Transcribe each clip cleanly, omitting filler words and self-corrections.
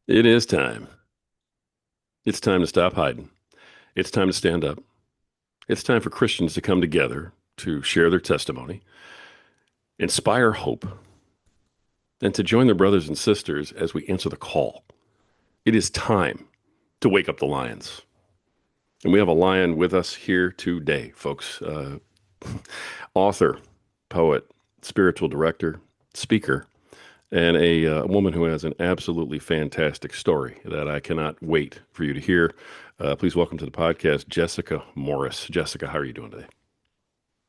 It is time. It's time to stop hiding. It's time to stand up. It's time for Christians to come together to share their testimony, inspire hope, and to join their brothers and sisters as we answer the call. It is time to wake up the lions. And we have a lion with us here today, folks. Author, poet, spiritual director, speaker, and a woman who has an absolutely fantastic story that I cannot wait for you to hear. Please welcome to the podcast, Jessica Morris. Jessica, how are you doing today?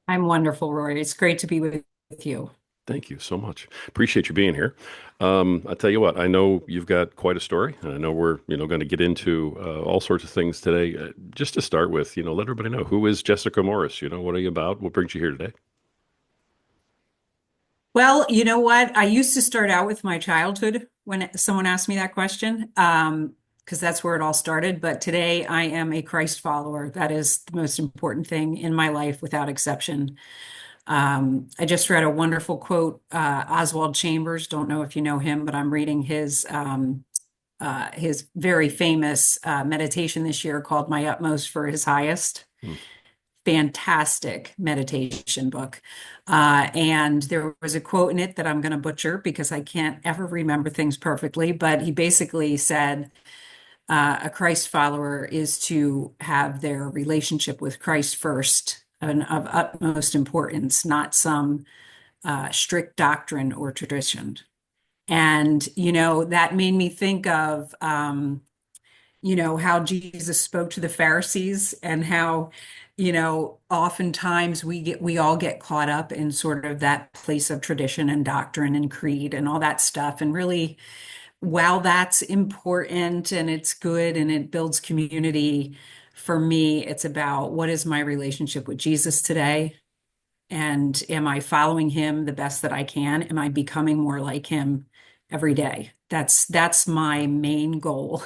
I'm wonderful, Rory. It's great to be with you. Thank you so much. Appreciate you being here. I tell you what, I know you've got quite a story, and I know we're going to get into all sorts of things today. Just to start with, let everybody know, who is Jessica Morris. What are you about? What brings you here today? Well, you know what? I used to start out with my childhood when someone asked me that question, because that's where it all started. But today I am a Christ follower. That is the most important thing in my life without exception. I just read a wonderful quote, Oswald Chambers. Don't know if you know him, but I'm reading his very famous meditation this year called My Utmost for His Highest. Hmm. Fantastic meditation book. And there was a quote in it that I'm going to butcher because I can't ever remember things perfectly, but he basically said, a Christ follower is to have their relationship with Christ first and of utmost importance, not some strict doctrine or tradition. And, that made me think of, how Jesus spoke to the Pharisees and how, oftentimes we all get caught up in sort of that place of tradition and doctrine and creed and all that stuff. And really, while that's important and it's good and it builds community, for me, it's about what is my relationship with Jesus today? And am I following him the best that I can? Am I becoming more like him every day? That's my main goal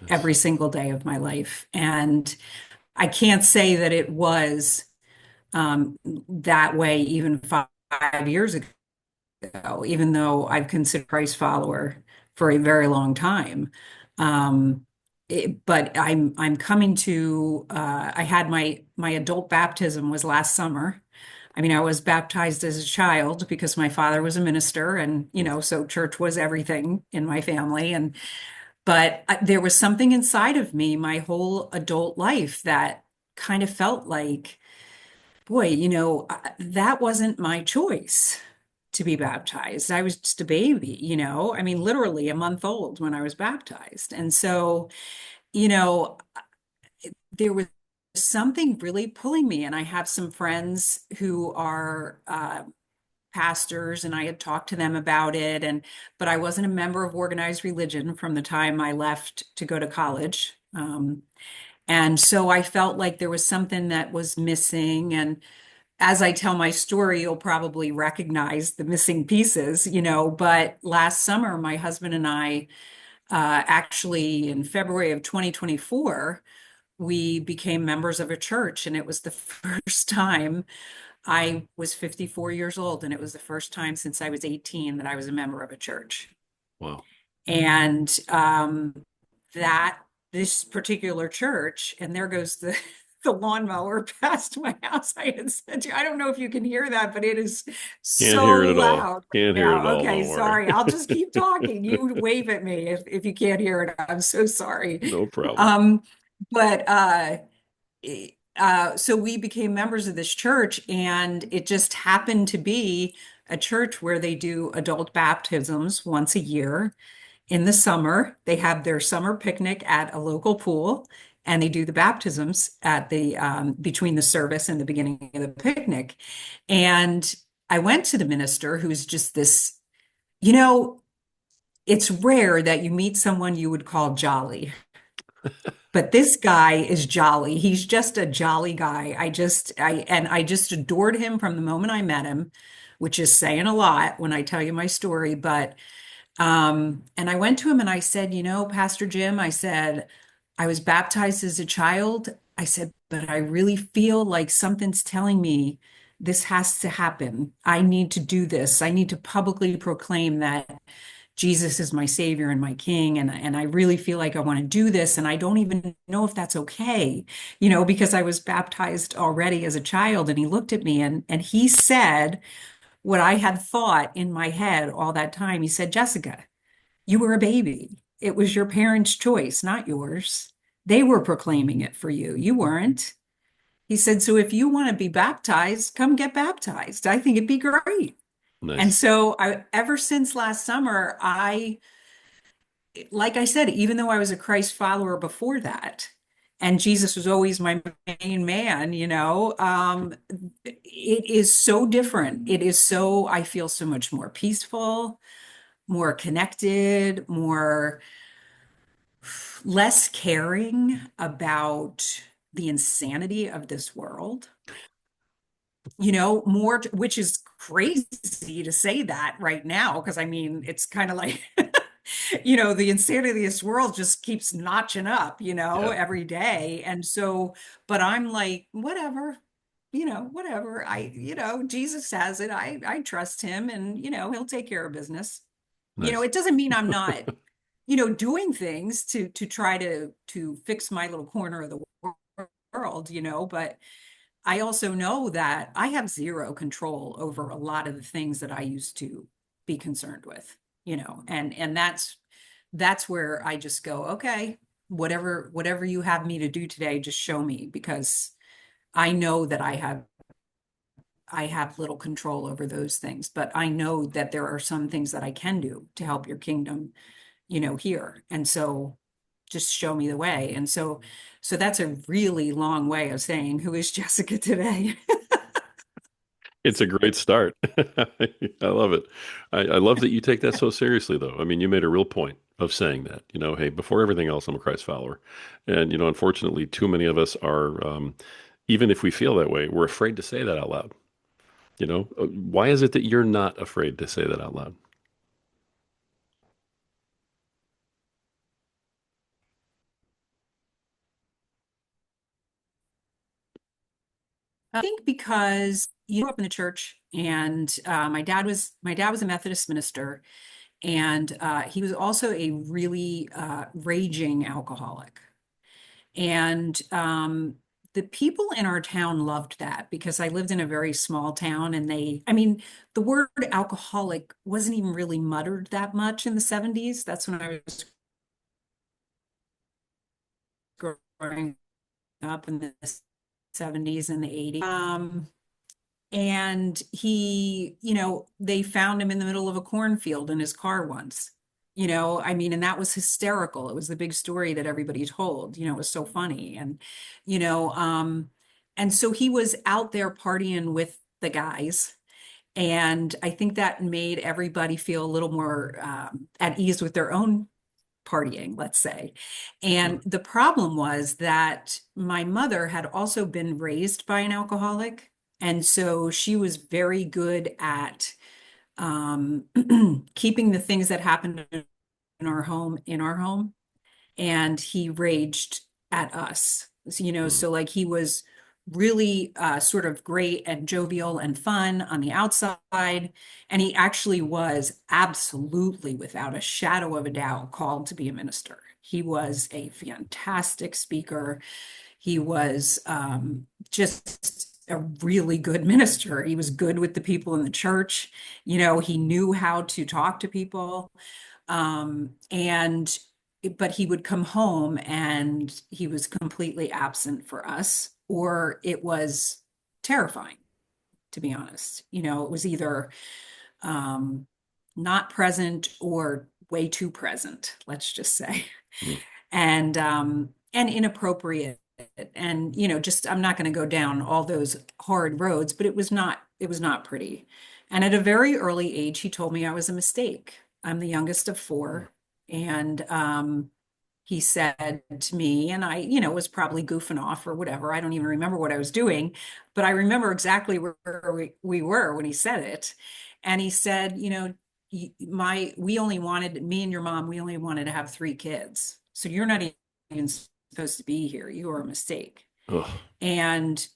That's every single day of my life. And I can't say that it was that way even 5 years ago, even though I've considered Christ follower for a very long time. But I'm coming to I had my adult baptism was last summer. I mean, I was baptized as a child because my father was a minister, and so church was everything in my family. But there was something inside of me my whole adult life that kind of felt like, boy, that wasn't my choice to be baptized. I was just a baby, I mean, literally a month old when I was baptized. And so, you know, there was something really pulling me. And I have some friends who are pastors, and I had talked to them about it. But I wasn't a member of organized religion from the time I left to go to college. And so I felt like there was something that was missing. And as I tell my story, you'll probably recognize the missing pieces, But last summer, my husband and I, actually in February of 2024, we became members of a church. And it was the first time. I was 54 years old, and it was the first time since I was 18 that I was a member of a church. wow. And that this particular church, and there goes the the lawnmower past my house. I had said to you, I don't know if you can hear that, but it is Can't so hear it at all. loud right Can't hear it at now. all. Okay, Don't worry. sorry. I'll just keep talking. You wave at me if you can't hear it. I'm so sorry. No problem. Um, but so we became members of this church, and it just happened to be a church where they do adult baptisms once a year in the summer. They have their summer picnic at a local pool, and they do the baptisms at the between the service and the beginning of the picnic. And I went to the minister, who's just this, you know, it's rare that you meet someone you would call jolly. But this guy is jolly. He's just a jolly guy. I just adored him from the moment I met him, which is saying a lot when I tell you my story. But and I went to him and I said, Pastor Jim, I said, I was baptized as a child. I said, but I really feel like something's telling me this has to happen. I need to do this. I need to publicly proclaim that Jesus is my savior and my king, and I really feel like I want to do this, and I don't even know if that's okay, because I was baptized already as a child. And he looked at me and he said what I had thought in my head all that time. He said, Jessica, you were a baby. It was your parents' choice, not yours. They were proclaiming it for you. You weren't. He said, so if you want to be baptized, come get baptized. I think it'd be great. And Nice. so ever since last summer, like I said, even though I was a Christ follower before that, and Jesus was always my main man, it is so different. It is so, I feel so much more peaceful, more connected, less caring about the insanity of this world, more, which is crazy to say that right now, because I mean, it's kind of like, the insanity of this world just keeps notching up, Yeah. every day. And so, but I'm like, whatever, whatever. Jesus has it. I trust him, and, he'll take care of business. Nice. It doesn't mean I'm not, doing things to try to fix my little corner of the world, but I also know that I have zero control over a lot of the things that I used to be concerned with, and that's where I just go, okay, whatever you have me to do today, just show me, because I know that I have little control over those things, but I know that there are some things that I can do to help your kingdom, here. And so just show me the way. And so that's a really long way of saying, who is Jessica today? It's a great start. I love it. I love that you take that so seriously, though. I mean, you made a real point of saying that, hey, before everything else, I'm a Christ follower. And, unfortunately, too many of us are, even if we feel that way, we're afraid to say that out loud. Why is it that you're not afraid to say that out loud? I think because you grew up in the church, and my dad was a Methodist minister, and he was also a really raging alcoholic. And the people in our town loved that, because I lived in a very small town, and I mean, the word alcoholic wasn't even really muttered that much in the 70s. That's when I was growing up in the 70s and the 80s. And they found him in the middle of a cornfield in his car once. I mean, and that was hysterical. It was the big story that everybody told. It was so funny. You know, um, and so he was out there partying with the guys. And I think that made everybody feel a little more at ease with their own partying, let's say. And Sure. the problem was that my mother had also been raised by an alcoholic. And so she was very good at keeping the things that happened in our home. And he raged at us. So, Mm. so like he was really sort of great and jovial and fun on the outside. And he actually was absolutely, without a shadow of a doubt, called to be a minister. He was a fantastic speaker. He was just a really good minister. He was good with the people in the church. He knew how to talk to people. And but he would come home and he was completely absent for us, or it was terrifying, to be honest. It was either um, not present or way too present, let's just say, Mm. and inappropriate. And just I'm not going to go down all those hard roads, but it was not pretty. And at a very early age, he told me I was a mistake. I'm the youngest of four. And he said to me, and I, was probably goofing off or whatever. I don't even remember what I was doing, but I remember exactly where we were when he said it. And he said, we only wanted, me and your mom, we only wanted to have three kids. So you're not even supposed to be here. You are a mistake. Ugh. And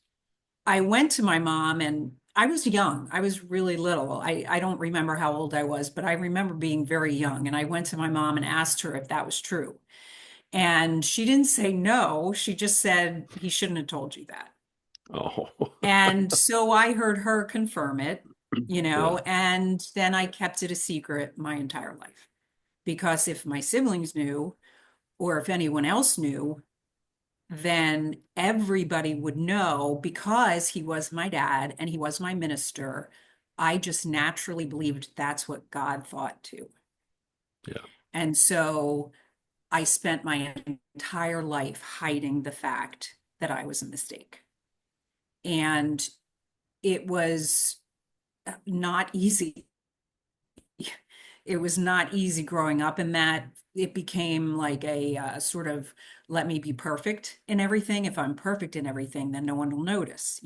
I went to my mom, and I was young. I was really little. I don't remember how old I was, but I remember being very young. And I went to my mom and asked her if that was true. And she didn't say no. She just said he shouldn't have told you that. Oh, And so I heard her confirm it, yeah, and then I kept it a secret my entire life. Because if my siblings knew, or if anyone else knew, then everybody would know because he was my dad and he was my minister. I just naturally believed that's what God thought too. yeah, And so I spent my entire life hiding the fact that I was a mistake. And it was not easy. It was not easy growing up in that. It became like a sort of let me be perfect in everything. If I'm perfect in everything, then no one will notice.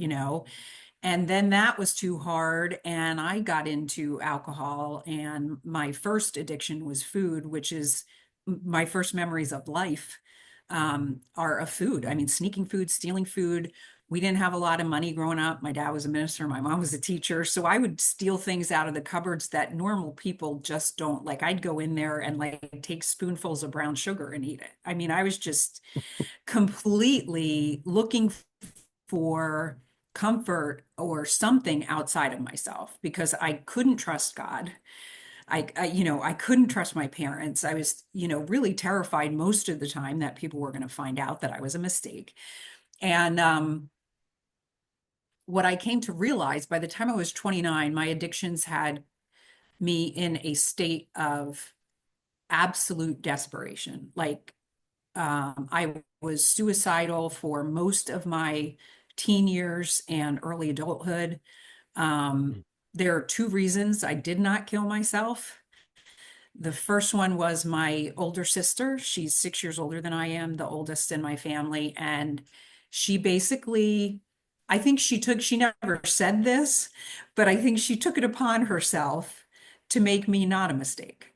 And then that was too hard. And I got into alcohol. And my first addiction was food, which is my first memories of life are of food. I mean, sneaking food, stealing food. We didn't have a lot of money growing up. My dad was a minister, my mom was a teacher. So I would steal things out of the cupboards that normal people just don't like. I'd go in there and like take spoonfuls of brown sugar and eat it. I mean, I was just completely looking for comfort or something outside of myself because I couldn't trust God. I couldn't trust my parents. I was, really terrified most of the time that people were going to find out that I was a mistake. And what I came to realize by the time I was 29, my addictions had me in a state of absolute desperation. Like I was suicidal for most of my teen years and early adulthood. Um, there are two reasons I did not kill myself. The first one was my older sister. She's 6 years older than I am, the oldest in my family. And she basically, I think she never said this, but I think she took it upon herself to make me not a mistake.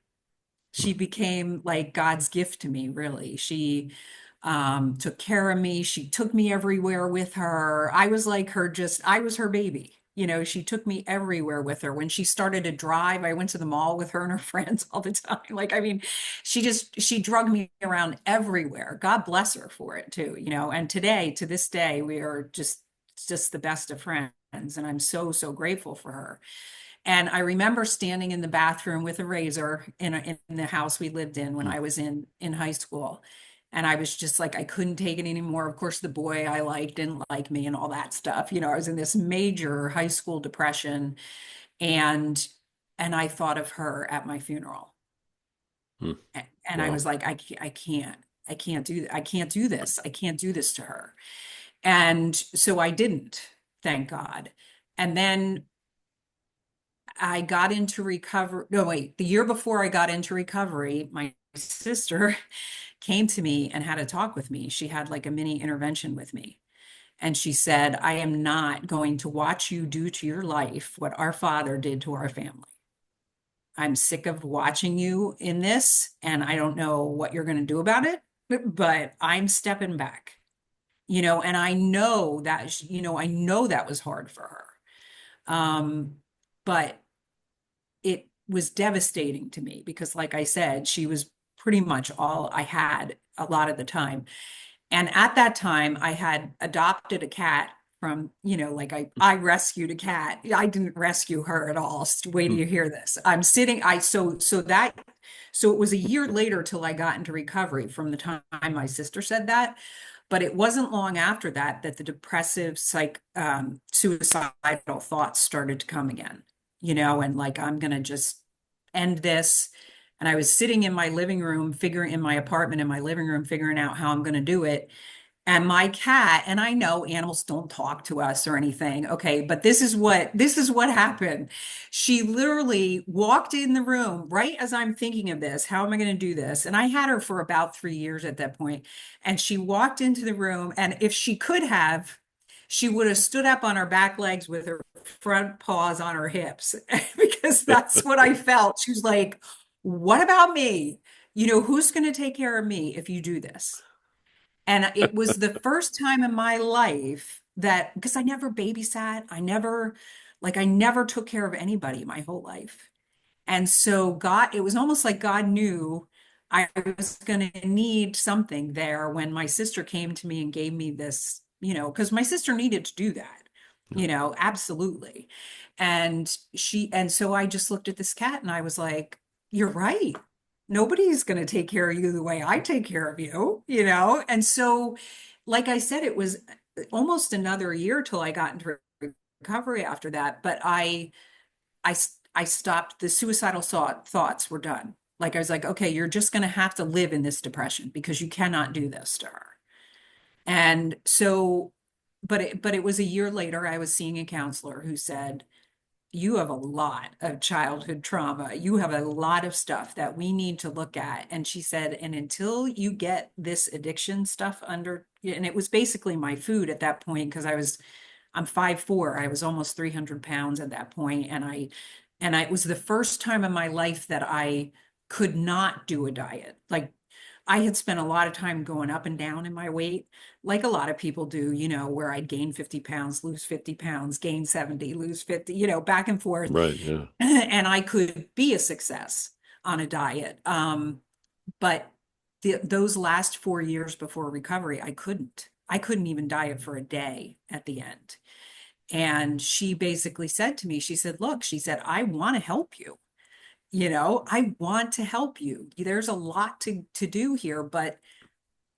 She became like God's gift to me, really. She took care of me. She took me everywhere with her. I was like her, I was her baby. She took me everywhere with her. When she started to drive, I went to the mall with her and her friends all the time. Like, I mean, she drugged me around everywhere. God bless her for it too. And today, to this day, we are just the best of friends. And I'm so, so grateful for her. And I remember standing in the bathroom with a razor in the house we lived in when I was in high school. And I was just like, I couldn't take it anymore. Of course, the boy I liked didn't like me and all that stuff. I was in this major high school depression and and I thought of her at my funeral. Hmm. And I Wow. was like, I can't do this. I can't do this to her. And so I didn't, thank God. And then I got into recovery. No, wait, the year before I got into recovery, my sister came to me and had a talk with me. She had like a mini intervention with me. And she said, I am not going to watch you do to your life what our father did to our family. I'm sick of watching you in this, and I don't know what you're going to do about it, but I'm stepping back. And I know that was hard for her. But it was devastating to me because, like I said, she was pretty much all I had a lot of the time. And at that time, I had adopted a cat from, like I rescued a cat. I didn't rescue her at all. Wait till Hmm. you hear this. So it was a year later till I got into recovery from the time my sister said that. But it wasn't long after that that the depressive suicidal thoughts started to come again, and like I'm gonna just end this. And I was sitting in my living room, figuring in my apartment in my living room, figuring out how I'm gonna do it. And my cat, and I know animals don't talk to us or anything, okay, but this is what happened. She literally walked in the room right as I'm thinking of this. How am I going to do this? And I had her for about 3 years at that point. And she walked into the room, and if she could have, she would have stood up on her back legs with her front paws on her hips because that's what I felt. She was like, "What about me? Who's going to take care of me if you do this?" And it was the first time in my life that, because I never babysat, I never Like I never took care of anybody my whole life. And so God, it was almost like God knew I was going to need something there when my sister came to me and gave me this, because my sister needed to do that, Yeah. absolutely. And so I just looked at this cat and I was like, you're right. Nobody's going to take care of you the way I take care of you. And so, like I said, it was almost another year till I got into recovery after that. But I stopped. The suicidal thoughts were done. Like I was like, okay, you're just going to have to live in this depression because you cannot do this to her. And so, but it was a year later, I was seeing a counselor who said, you have a lot of childhood trauma. You have a lot of stuff that we need to look at. And she said, and until you get this addiction stuff under, and it was basically my food at that point, because I'm 5'4". I was almost 300 pounds at that point, and it was the first time in my life that I could not do a diet. Like I had spent a lot of time going up and down in my weight, like a lot of people do, where I'd gain 50 pounds, lose 50 pounds, gain 70, lose 50, back and forth. Right. Yeah. And I could be a success on a diet. But those last 4 years before recovery, I couldn't. I couldn't even diet for a day at the end. And she basically said to me, she said, look, she said, I want to help you. I want to help you. There's a lot to do here, but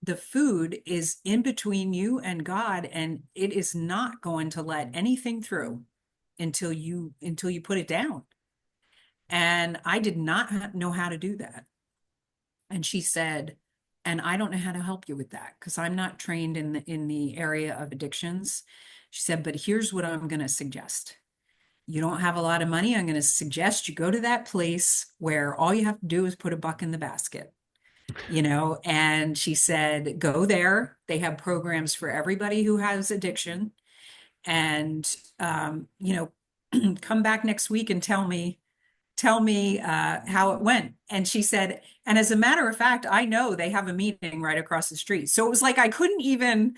the food is in between you and God, and it is not going to let anything through until you put it down. And I did not know how to do that. And she said, and I don't know how to help you with that because I'm not trained in the area of addictions. She said, but here's what I'm going to suggest. You don't have a lot of money. I'm going to suggest you go to that place where all you have to do is put a buck in the basket. And she said, go there. They have programs for everybody who has addiction. And, come back next week and tell me how it went. And she said, and as a matter of fact, I know they have a meeting right across the street. So it was like I couldn't even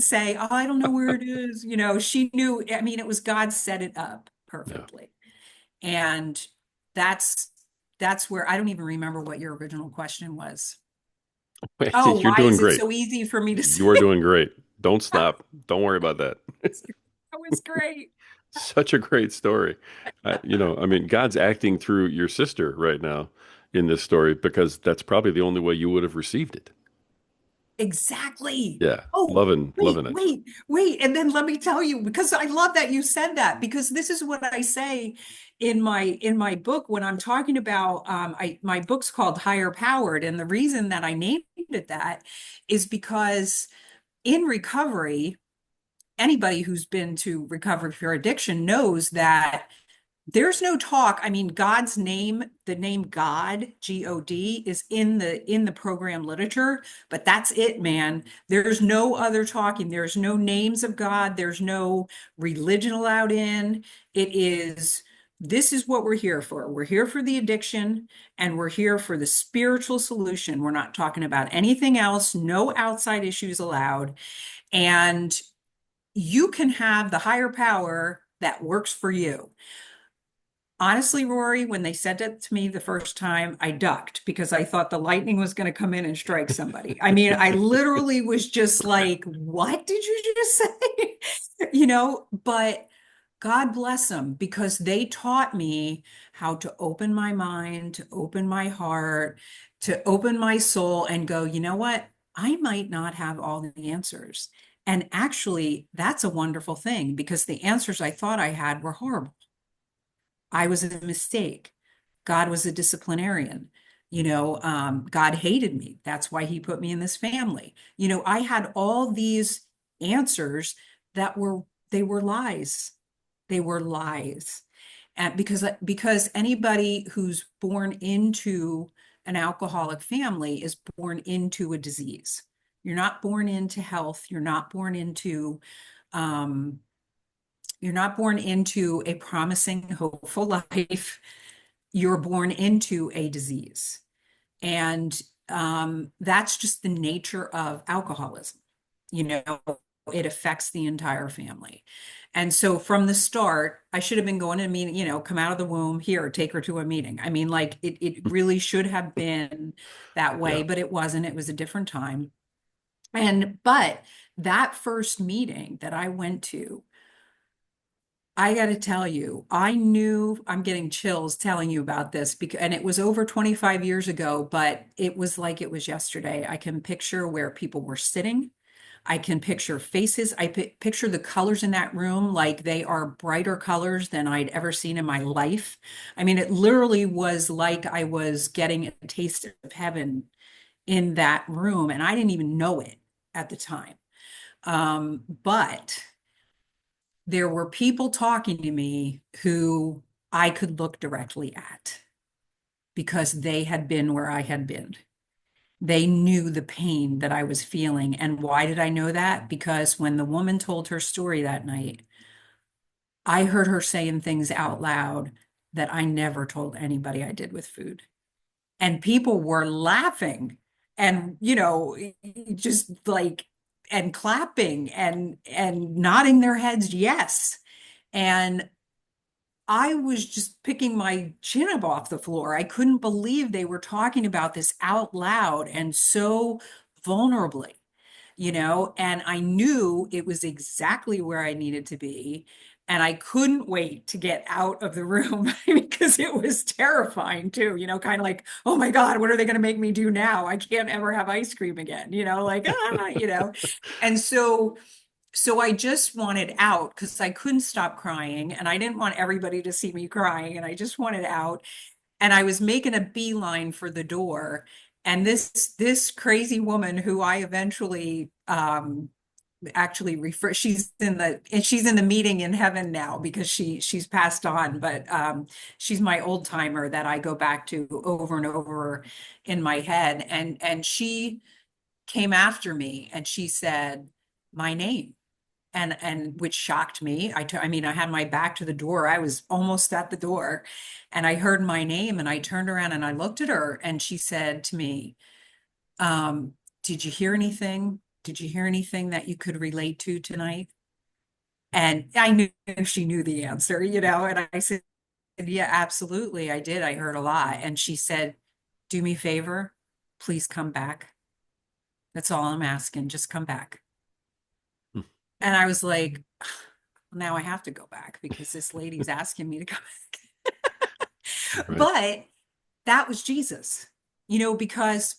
say, oh, I don't know where it is. She knew, I mean, it was God set it up Yeah. perfectly. And that's that's where I don't even remember what your original question was. Oh, You're why doing is it great. so easy for me to say? You are doing great. Don't stop. Don't worry about that. That was great. Such a great story. I mean, God's acting through your sister right now in this story because that's probably the only way you would have received it. Exactly. Yeah. Oh, Loving it. wait. And then let me tell you, because I love that you said that, because this is what I say in my book when I'm talking about my book's called Higher Powered. And the reason that I named it that is because in recovery, anybody who's been to recovery for addiction knows that there's no talk. I mean, God's name, the name God, God, is in the program literature, but that's it, man. There's no other talking. There's no names of God. There's no religion allowed in. This is what we're here for. We're here for the addiction and we're here for the spiritual solution. We're not talking about anything else, no outside issues allowed. And you can have the higher power that works for you. Honestly, Rory, when they said that to me the first time, I ducked because I thought the lightning was going to come in and strike somebody. I mean, I literally was just like, what did you just say? But God bless them because they taught me how to open my mind, to open my heart, to open my soul and go, you know what? I might not have all the answers. And actually, that's a wonderful thing because the answers I thought I had were horrible. I was a mistake. God was a disciplinarian. God hated me. That's why he put me in this family. I had all these answers that they were lies. They were lies. And because anybody who's born into an alcoholic family is born into a disease. You're not born into health. Um, you're not born into a promising, hopeful life. You're born into a disease. And that's just the nature of alcoholism. You know, it affects the entire family. And so from the start, I should have been going to a meeting, come out of the womb here, take her to a meeting. I mean, like it really should have been that way, Yeah. but it wasn't. It was a different time. But that first meeting that I went to, I got to tell you, I knew I'm getting chills telling you about this because, and it was over 25 years ago, but it was like it was yesterday. I can picture where people were sitting. I can picture faces. I picture the colors in that room like they are brighter colors than I'd ever seen in my life. I mean, it literally was like I was getting a taste of heaven in that room, and I didn't even know it at the time. But there were people talking to me who I could look directly at because they had been where I had been. They knew the pain that I was feeling. And why did I know that? Because when the woman told her story that night, I heard her saying things out loud that I never told anybody I did with food. And people were laughing and, just like, and clapping and nodding their heads, yes. And I was just picking my chin up off the floor. I couldn't believe they were talking about this out loud and so vulnerably, and I knew it was exactly where I needed to be. And I couldn't wait to get out of the room because it was terrifying too, kind of like, oh my God, what are they going to make me do now? I can't ever have ice cream again, like, And so I just wanted out because I couldn't stop crying and I didn't want everybody to see me crying and I just wanted out. And I was making a beeline for the door. And this crazy woman who I eventually actually refer she's in the meeting in heaven now because she's passed on, but she's my old timer that I go back to over and over in my head. And she came after me and she said my name and which shocked me. I mean, I had my back to the door. I was almost at the door and I heard my name and I turned around and I looked at her and she said to me, um, did you hear anything? Did you hear anything that you could relate to tonight? And I knew she knew the answer, and I said, yeah, absolutely. I did. I heard a lot. And she said, do me a favor, please come back. That's all I'm asking. Just come back. And I was like, now I have to go back because this lady's asking me to come back. Right. But that was Jesus, because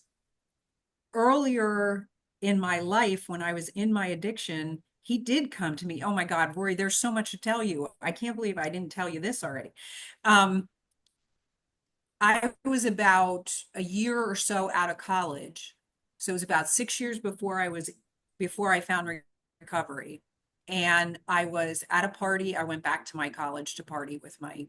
earlier in my life, when I was in my addiction, he did come to me. Oh my God, Rory, there's so much to tell you. I can't believe I didn't tell you this already. Um, I was about a year or so out of college. So it was about 6 years before I found recovery. And I was at a party. I went back to my college to party with my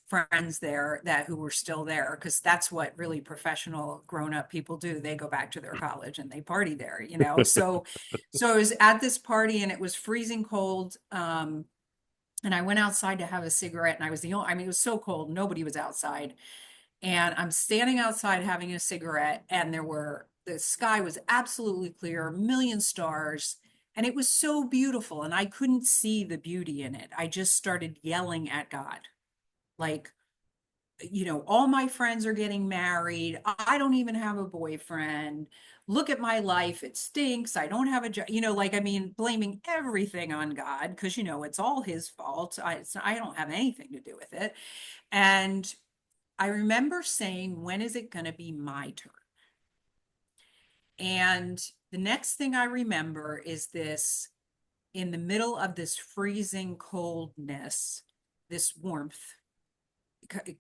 friends there who were still there because that's what really professional grown-up people do. They go back to their college and they party there, so I was at this party and it was freezing cold. And I went outside to have a cigarette and I was the only, I mean, it was so cold, nobody was outside. And I'm standing outside having a cigarette and the sky was absolutely clear, a million stars. And it was so beautiful. And I couldn't see the beauty in it. I just started yelling at God, like, all my friends are getting married. I don't even have a boyfriend. Look at my life. It stinks. I don't have a job. Like, I mean, blaming everything on God because, it's all his fault. I don't have anything to do with it. And I remember saying, when is it going to be my turn? And the next thing I remember is this in the middle of this freezing coldness, this warmth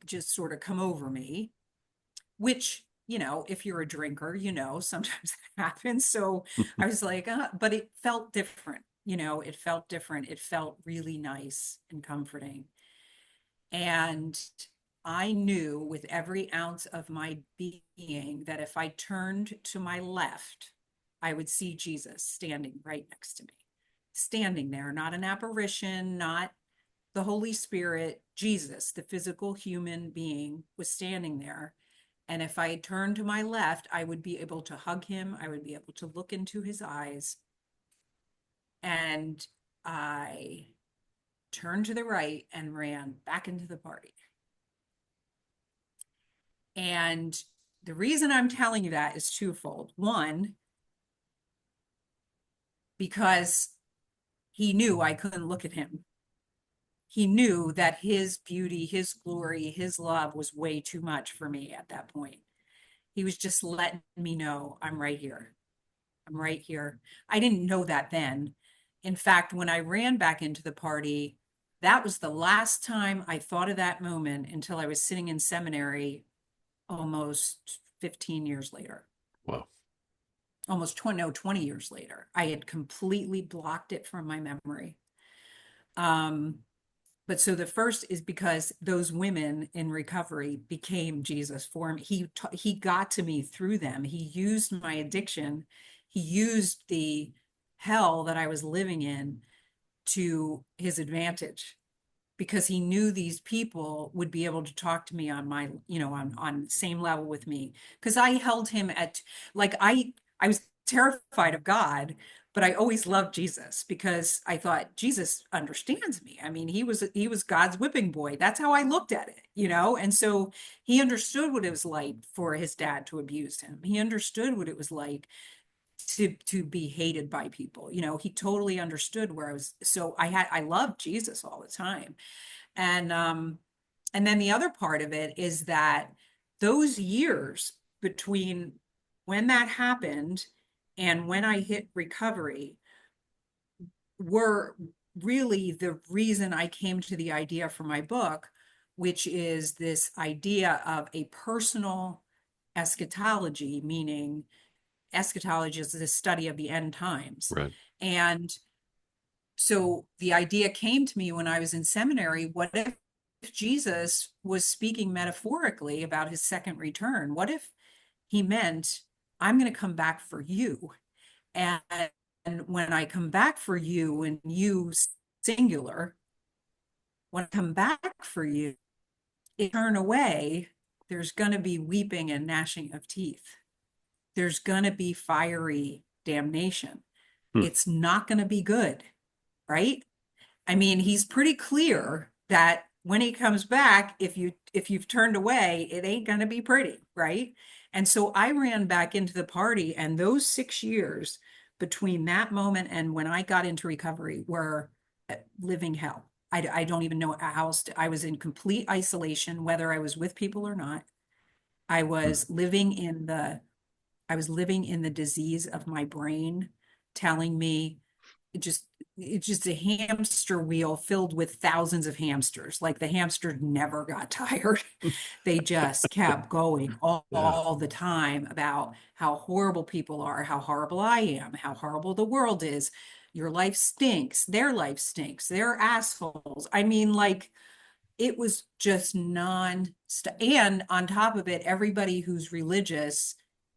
just sort of come over me, which, if you're a drinker, sometimes it happens. So I was like, but it felt different. It felt different. It felt really nice and comforting. And I knew with every ounce of my being that if I turned to my left, I would see Jesus standing right next to me, standing there, not an apparition, not the Holy Spirit, Jesus, the physical human being, was standing there. And if I turned to my left, I would be able to hug him. I would be able to look into his eyes. And I turned to the right and ran back into the party. And the reason I'm telling you that is twofold. One, because he knew I couldn't look at him. He knew that his beauty, his glory, his love was way too much for me at that point. He was just letting me know, I'm right here. I'm right here. I didn't know that then. In fact, when I ran back into the party, that was the last time I thought of that moment until I was sitting in seminary almost 15 years later. Wow. Almost 20, no, 20 years later. I had completely blocked it from my memory. Um, but so the first is because those women in recovery became Jesus for me. He got to me through them. He used my addiction. He used the hell that I was living in to his advantage because he knew these people would be able to talk to me on my, on the same level with me. Because I held him at, like, I was terrified of God, but I always loved Jesus because I thought Jesus understands me. I mean, he was God's whipping boy. That's how I looked at it. And so he understood what it was like for his dad to abuse him. He understood what it was like to be hated by people. He totally understood where I was. So I loved Jesus all the time. And then the other part of it is that those years between when that happened and when I hit recovery were really the reason I came to the idea for my book, which is this idea of a personal eschatology, meaning eschatology is the study of the end times. Right. And so the idea came to me when I was in seminary. What if Jesus was speaking metaphorically about his second return? What if he meant, I'm going to come back for you? And, and when I come back for you, and you singular, when I come back for you, turn away, there's going to be weeping and gnashing of teeth. There's going to be fiery damnation. Hmm. It's not going to be good, right? I mean, he's pretty clear that when he comes back, if you've turned away, it ain't going to be pretty, right? And so I ran back into the party, and those 6 years between that moment and when I got into recovery were living hell. I don't even know how else I was in complete isolation, whether I was with people or not. I Hmm. was living in the I was living in the disease of my brain telling me it just it's just a hamster wheel filled with thousands of hamsters. Like the hamster never got tired. They just kept going Yeah. all the time about how horrible people are, how horrible I am, how horrible the world is. Your life stinks. Their life stinks. They're assholes. I mean, like it was just non-stop. And on top of it, everybody who's religious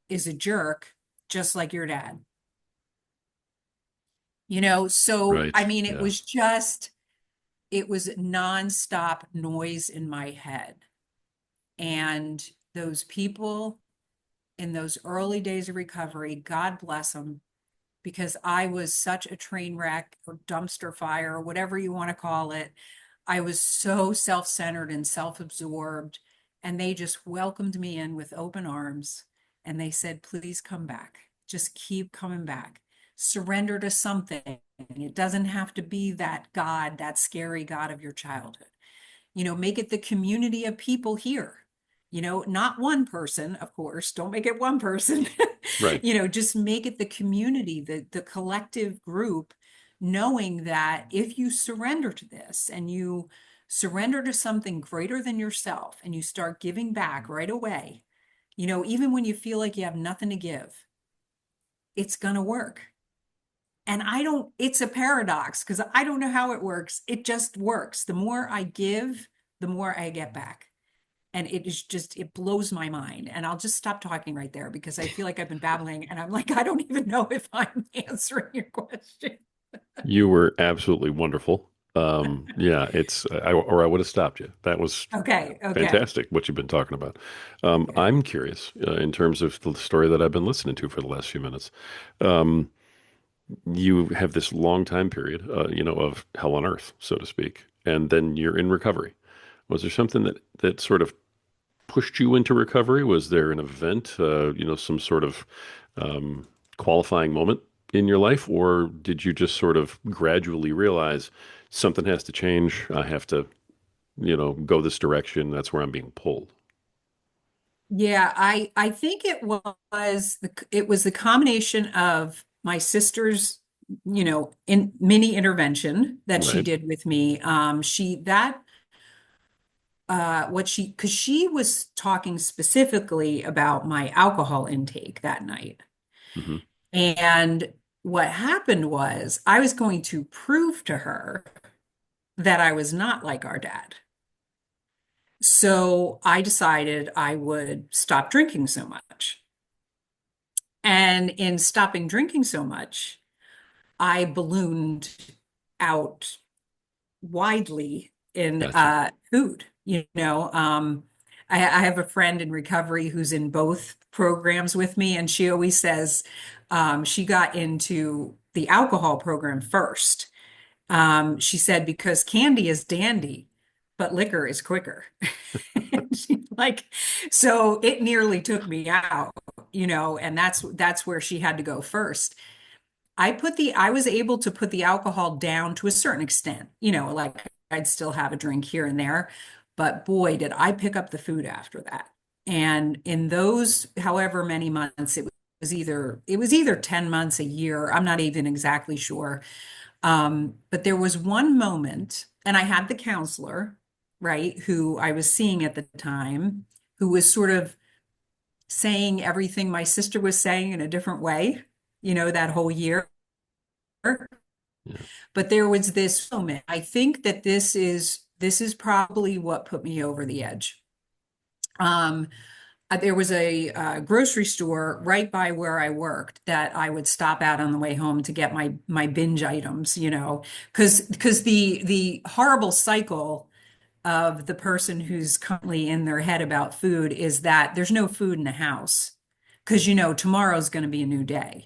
is a jerk, just like your dad. So Right. I mean, Yeah. it was nonstop noise in my head. And those people in those early days of recovery, God bless them, because I was such a train wreck or dumpster fire or whatever you want to call it. I was so self-centered and self-absorbed, and they just welcomed me in with open arms. And they said, please come back. Just keep coming back. Surrender to something. It doesn't have to be that God, that scary God of your childhood. Make it the community of people here. Not one person, of course. Don't make it one person. Right. Just make it the community, the collective group, knowing that if you surrender to this and you surrender to something greater than yourself and you start giving back right away, even when you feel like you have nothing to give, it's going to work. And it's a paradox because I don't know how it works. It just works. The more I give, the more I get back. And it blows my mind. And I'll just stop talking right there because I feel like I've been babbling and I'm like, I don't even know if I'm answering your question. You were absolutely wonderful. Yeah, or I would have stopped you. That was Okay. Okay. fantastic what you've been talking about. Okay. I'm curious in terms of the story that I've been listening to for the last few minutes. Um, you have this long time period, of hell on earth, so to speak, and then you're in recovery. Was there something that sort of pushed you into recovery? Was there an event, some sort of um, qualifying moment in your life, or did you just sort of gradually realize something has to change? I have to, go this direction. That's where I'm being pulled. Yeah, I think it was the combination of my sister's, in mini intervention that she Right. did with me. She that what she because she was talking specifically about my alcohol intake that night. Hmm. And what happened was I was going to prove to her that I was not like our dad. So I decided I would stop drinking so much. And in stopping drinking so much, I ballooned out widely in Gotcha. food. I have a friend in recovery who's in both programs with me, and she always says she got into the alcohol program first. She said because candy is dandy, but liquor is quicker. She like, so it nearly took me out, and that's where she had to go first. I was able to put the alcohol down to a certain extent, like I'd still have a drink here and there, but boy, did I pick up the food after that. And in those however many months, it was either 10 months, a year, I'm not even exactly sure. But there was one moment, and I had the counselor, right, who I was seeing at the time, who was sort of saying everything my sister was saying in a different way, that whole year. Yeah. But there was this moment. I think that this is probably what put me over the edge. Um, there was a grocery store right by where I worked that I would stop at on the way home to get my binge items, because the horrible cycle of the person who's currently in their head about food is that there's no food in the house because tomorrow's going to be a new day.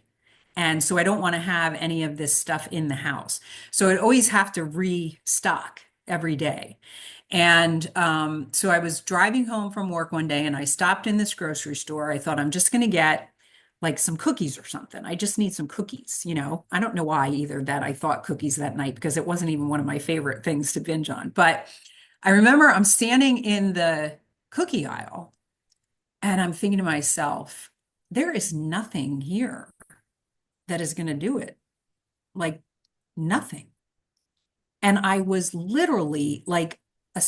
And so I don't want to have any of this stuff in the house. So I'd always have to restock every day. And so I was driving home from work one day and I stopped in this grocery store. I thought I'm just going to get like some cookies or something. I just need some cookies, I don't know why either that I thought cookies that night because it wasn't even one of my favorite things to binge on. But I remember I'm standing in the cookie aisle and I'm thinking to myself, there is nothing here that is going to do it. Like nothing. And I was literally like a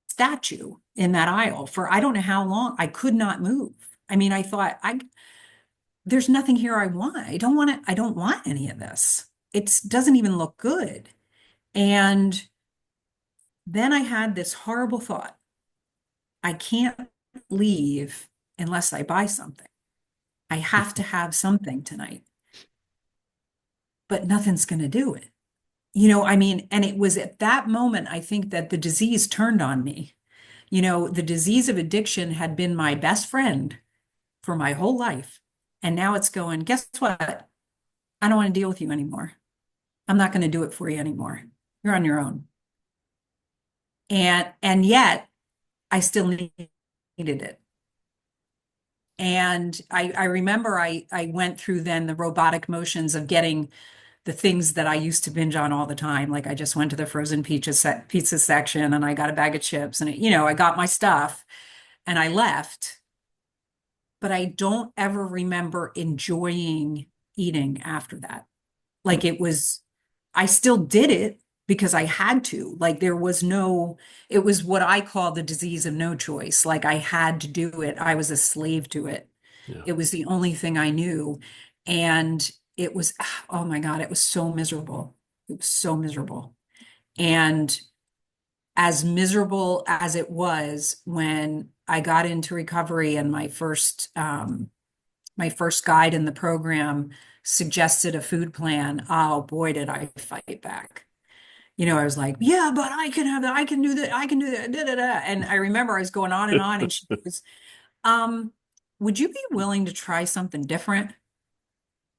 statue in that aisle for I don't know how long. I could not move. I mean, I thought there's nothing here I want. I don't want any of this. It doesn't even look good. And then I had this horrible thought. I can't leave unless I buy something. I have to have something tonight, but nothing's going to do it. I mean, and it was at that moment, I think that the disease turned on me. The disease of addiction had been my best friend for my whole life. And now it's going, guess what? I don't want to deal with you anymore. I'm not going to do it for you anymore. You're on your own. And yet I still needed it. And I remember I went through then the robotic motions of getting the things that I used to binge on all the time. Like I just went to the frozen pizza section and I got a bag of chips and I got my stuff and I left. But I don't ever remember enjoying eating after that. Like I still did it because I had to. Like it was what I call the disease of no choice. Like I had to do it. I was a slave to it. Yeah. It was the only thing I knew. And it was, oh my God, it was so miserable. It was so miserable. And as miserable as it was when I got into recovery and my first guide in the program suggested a food plan. Oh boy, did I fight back. I was like, yeah, but I can have that. I can do that. I can do that. Da, da, da. And I remember I was going on, and she goes, um, would you be willing to try something different?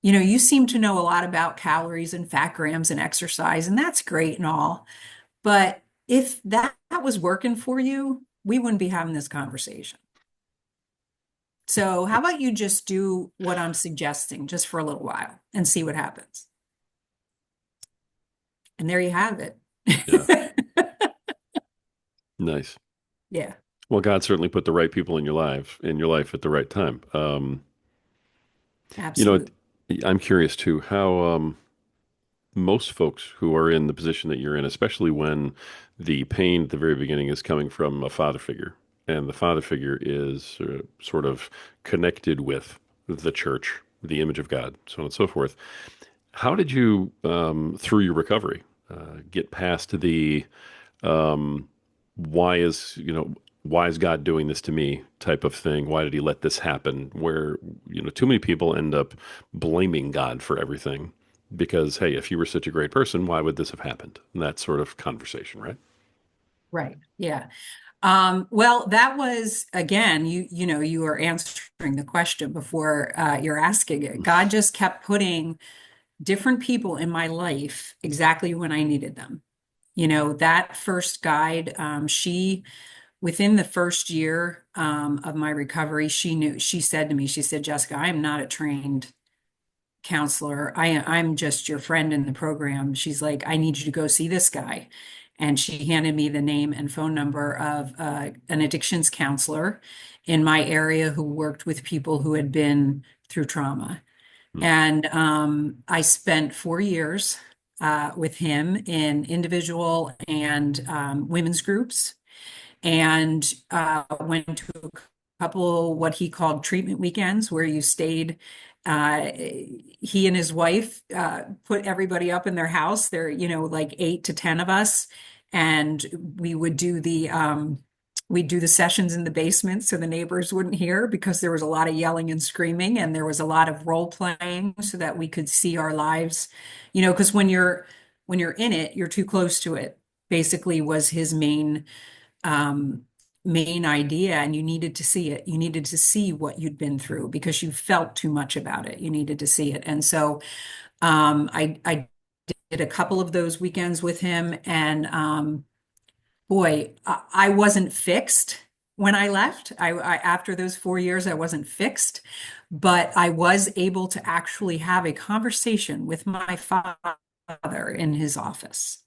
You seem to know a lot about calories and fat grams and exercise, and that's great and all. But if that was working for you, we wouldn't be having this conversation. So how about you just do what I'm suggesting just for a little while and see what happens? And there you have it. Yeah. Nice. Yeah, Well, God certainly put the right people in your life at the right time. You know, absolutely. I'm curious too how most folks who are in the position that you're in, especially when the pain at the very beginning is coming from a father figure, and the father figure is sort of connected with the church, the image of God, so on and so forth. How did you, through your recovery, get past the um, why is why is God doing this to me type of thing? Why did He let this happen? Where too many people end up blaming God for everything because hey, if you were such a great person, why would this have happened? And that sort of conversation, right? Right. Yeah. Well, that was again, you were answering the question before you're asking it. God just kept putting different people in my life exactly when I needed them. That first guide, she within the first year of my recovery, she said to me, she said, Jessica, I am not a trained counselor. I'm just your friend in the program. She's like, I need you to go see this guy. And she handed me the name and phone number of an addictions counselor in my area who worked with people who had been through trauma. Mm. And I spent 4 years with him in individual and women's groups and went to a couple what he called treatment weekends where you stayed. He and his wife put everybody up in their house. There, like 8 to 10 of us, and we would do we'd do the sessions in the basement so the neighbors wouldn't hear because there was a lot of yelling and screaming, and there was a lot of role playing so that we could see our lives. Because when you're in it, you're too close to it. Basically, was his um, main idea, and you needed to see it. You needed to see what you'd been through because you felt too much about it. You needed to see it. And so I did a couple of those weekends with him, and boy, I wasn't fixed when I left. After those 4 years, I wasn't fixed, but I was able to actually have a conversation with my father in his office.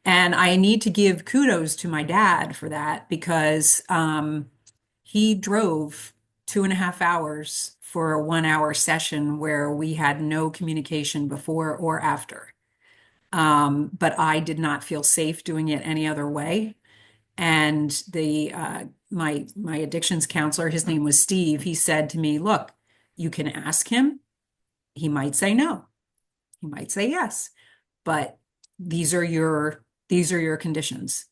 And I need to give kudos to my dad for that because he drove 2.5 hours for a 1 hour session where we had no communication before or after. But I did not feel safe doing it any other way. And the my addictions counselor, his name was Steve, he said to me, "Look, you can ask him. He might say no. He might say yes, but these are your conditions."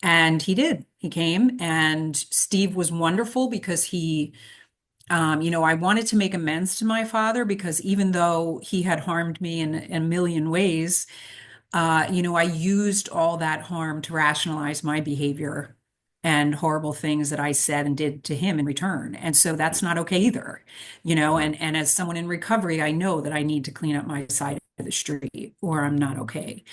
And he did. He came, and Steve was wonderful because I wanted to make amends to my father because even though he had harmed me in a million ways, I used all that harm to rationalize my behavior and horrible things that I said and did to him in return. And so that's not okay either, Right. and as someone in recovery, I know that I need to clean up my side of the street or I'm not okay.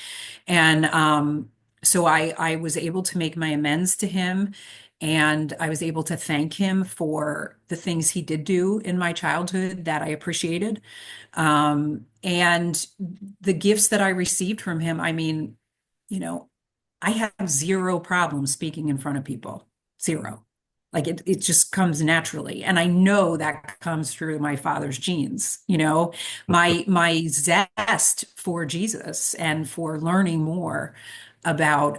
And so I was able to make my amends to him, and I was able to thank him for the things he did do in my childhood that I appreciated. And the gifts that I received from him, I mean, you know, I have zero problem speaking in front of people. Zero. Like it just comes naturally. And I know that comes through my father's genes. My zest for Jesus and for learning more about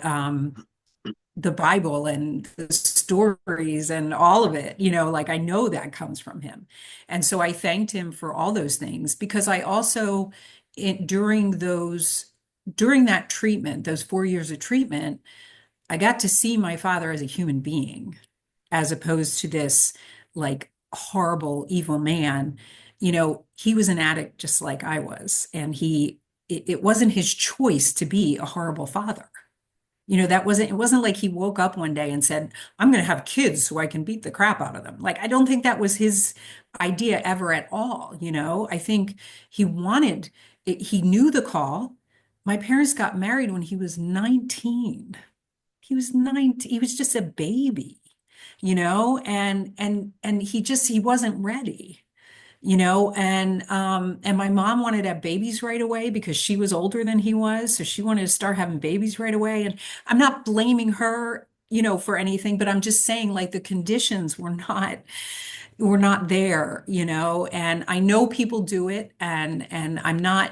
the Bible and the stories and all of it, like I know that comes from him. And so I thanked him for all those things because I also, during that treatment, those 4 years of treatment, I got to see my father as a human being, as opposed to this like horrible, evil man. He was an addict just like I was, and it wasn't his choice to be a horrible father. It wasn't like he woke up one day and said, I'm going to have kids so I can beat the crap out of them. Like, I don't think that was his idea ever at all. I think he wanted he knew the call. My parents got married when he was 19. He was 19. He was just a baby, and he wasn't ready. And my mom wanted to have babies right away because she was older than he was, so she wanted to start having babies right away. And I'm not blaming her, for anything, but I'm just saying like the conditions were not there. And I know people do it, and I'm not,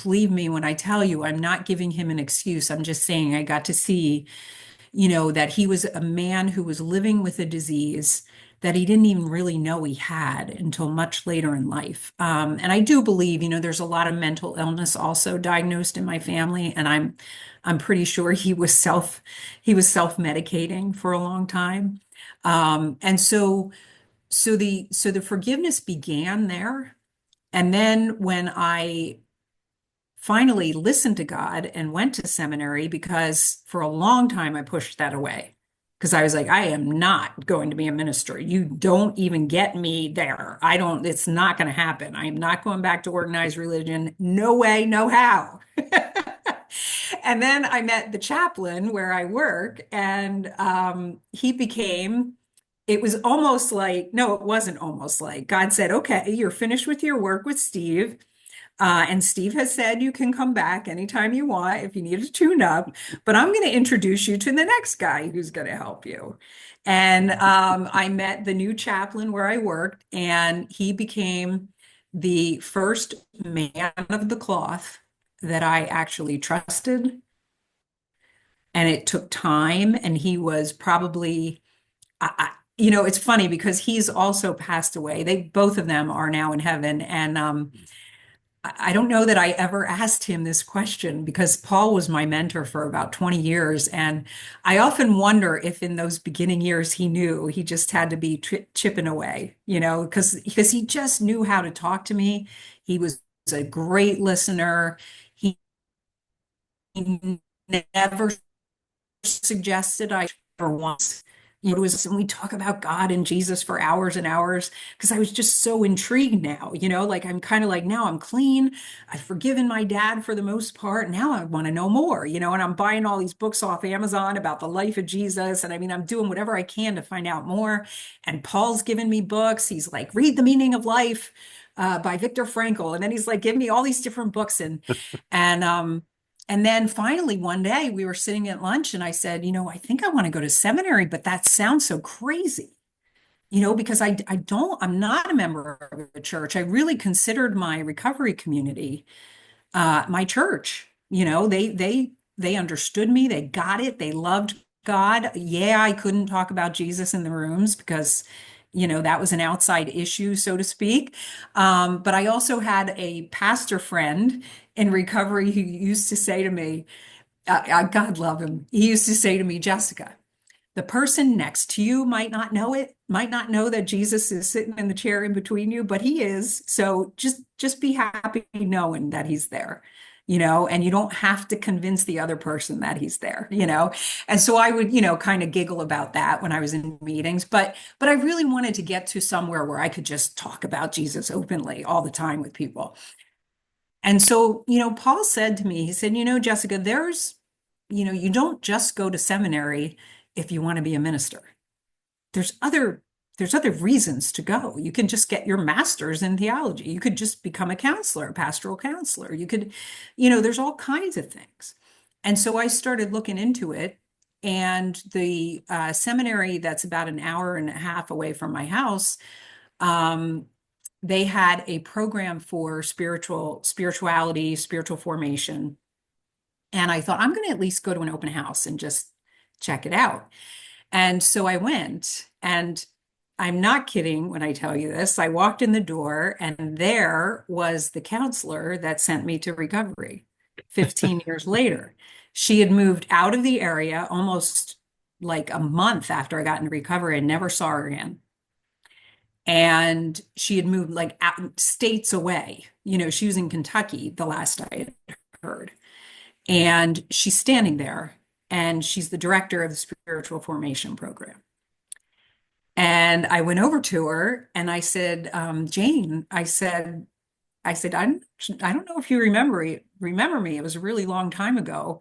believe me when I tell you, I'm not giving him an excuse. I'm just saying I got to see, that he was a man who was living with a disease that he didn't even really know he had until much later in life. And I do believe, there's a lot of mental illness also diagnosed in my family, and I'm pretty sure he was self-medicating for a long time. And so the forgiveness began there. And then when I finally listened to God and went to seminary, because for a long time I pushed that away because I was like, I am not going to be a minister. You don't even get me there. It's not going to happen. I am not going back to organized religion. No way, no how. And then I met the chaplain where I work, and it was almost like, no, it wasn't almost like God said, okay, you're finished with your work with Steve. And Steve has said you can come back anytime you want if you need to tune up, but I'm going to introduce you to the next guy who's going to help you. And I met the new chaplain where I worked, and he became the first man of the cloth that I actually trusted. And it took time, and he was probably, it's funny because he's also passed away. Both of them are now in heaven. And I don't know that I ever asked him this question because Paul was my mentor for about 20 years. And I often wonder if in those beginning years he knew he just had to be chipping away, because he just knew how to talk to me. He was a great listener. He never suggested I for once. It was, and we talk about God and Jesus for hours and hours because I was just so intrigued now, like I'm kind of like, now I'm clean. I've forgiven my dad for the most part. Now I want to know more, and I'm buying all these books off Amazon about the life of Jesus. And I mean, I'm doing whatever I can to find out more. And Paul's given me books. He's like, read The Meaning of Life by Viktor Frankl. And then he's like, give me all these different books. And and then finally, one day we were sitting at lunch, and I said, I think I want to go to seminary, but that sounds so crazy, because I'm not a member of a church. I really considered my recovery community, my church. They understood me, they got it, they loved God. Yeah, I couldn't talk about Jesus in the rooms because, that was an outside issue, so to speak. But I also had a pastor friend in recovery who used to say to me, God love him, he used to say to me, Jessica, the person next to you might not know it, might not know that Jesus is sitting in the chair in between you, but he is. So just be happy knowing that he's there, and you don't have to convince the other person that he's there. And so I would, kind of giggle about that when I was in meetings, but I really wanted to get to somewhere where I could just talk about Jesus openly all the time with people. And so, Paul said to me, he said, Jessica, you don't just go to seminary if you want to be a minister. There's other there's other reasons to go. You can just get your master's in theology. You could just become a counselor, a pastoral counselor. There's all kinds of things. And so I started looking into it. And the seminary that's about an hour and a half away from my house, um, they had a program for spirituality, spiritual formation. And I thought, I'm going to at least go to an open house and just check it out. And so I went, and I'm not kidding when I tell you this. I walked in the door, and there was the counselor that sent me to recovery 15 years later. She had moved out of the area almost like a month after I got into recovery. I never saw her again. And she had moved like out, states away. She was in Kentucky the last I had heard. And she's standing there. and she's the director of the spiritual formation program. And I went over to her and I said, Jane, I don't know if you remember me. It was a really long time ago.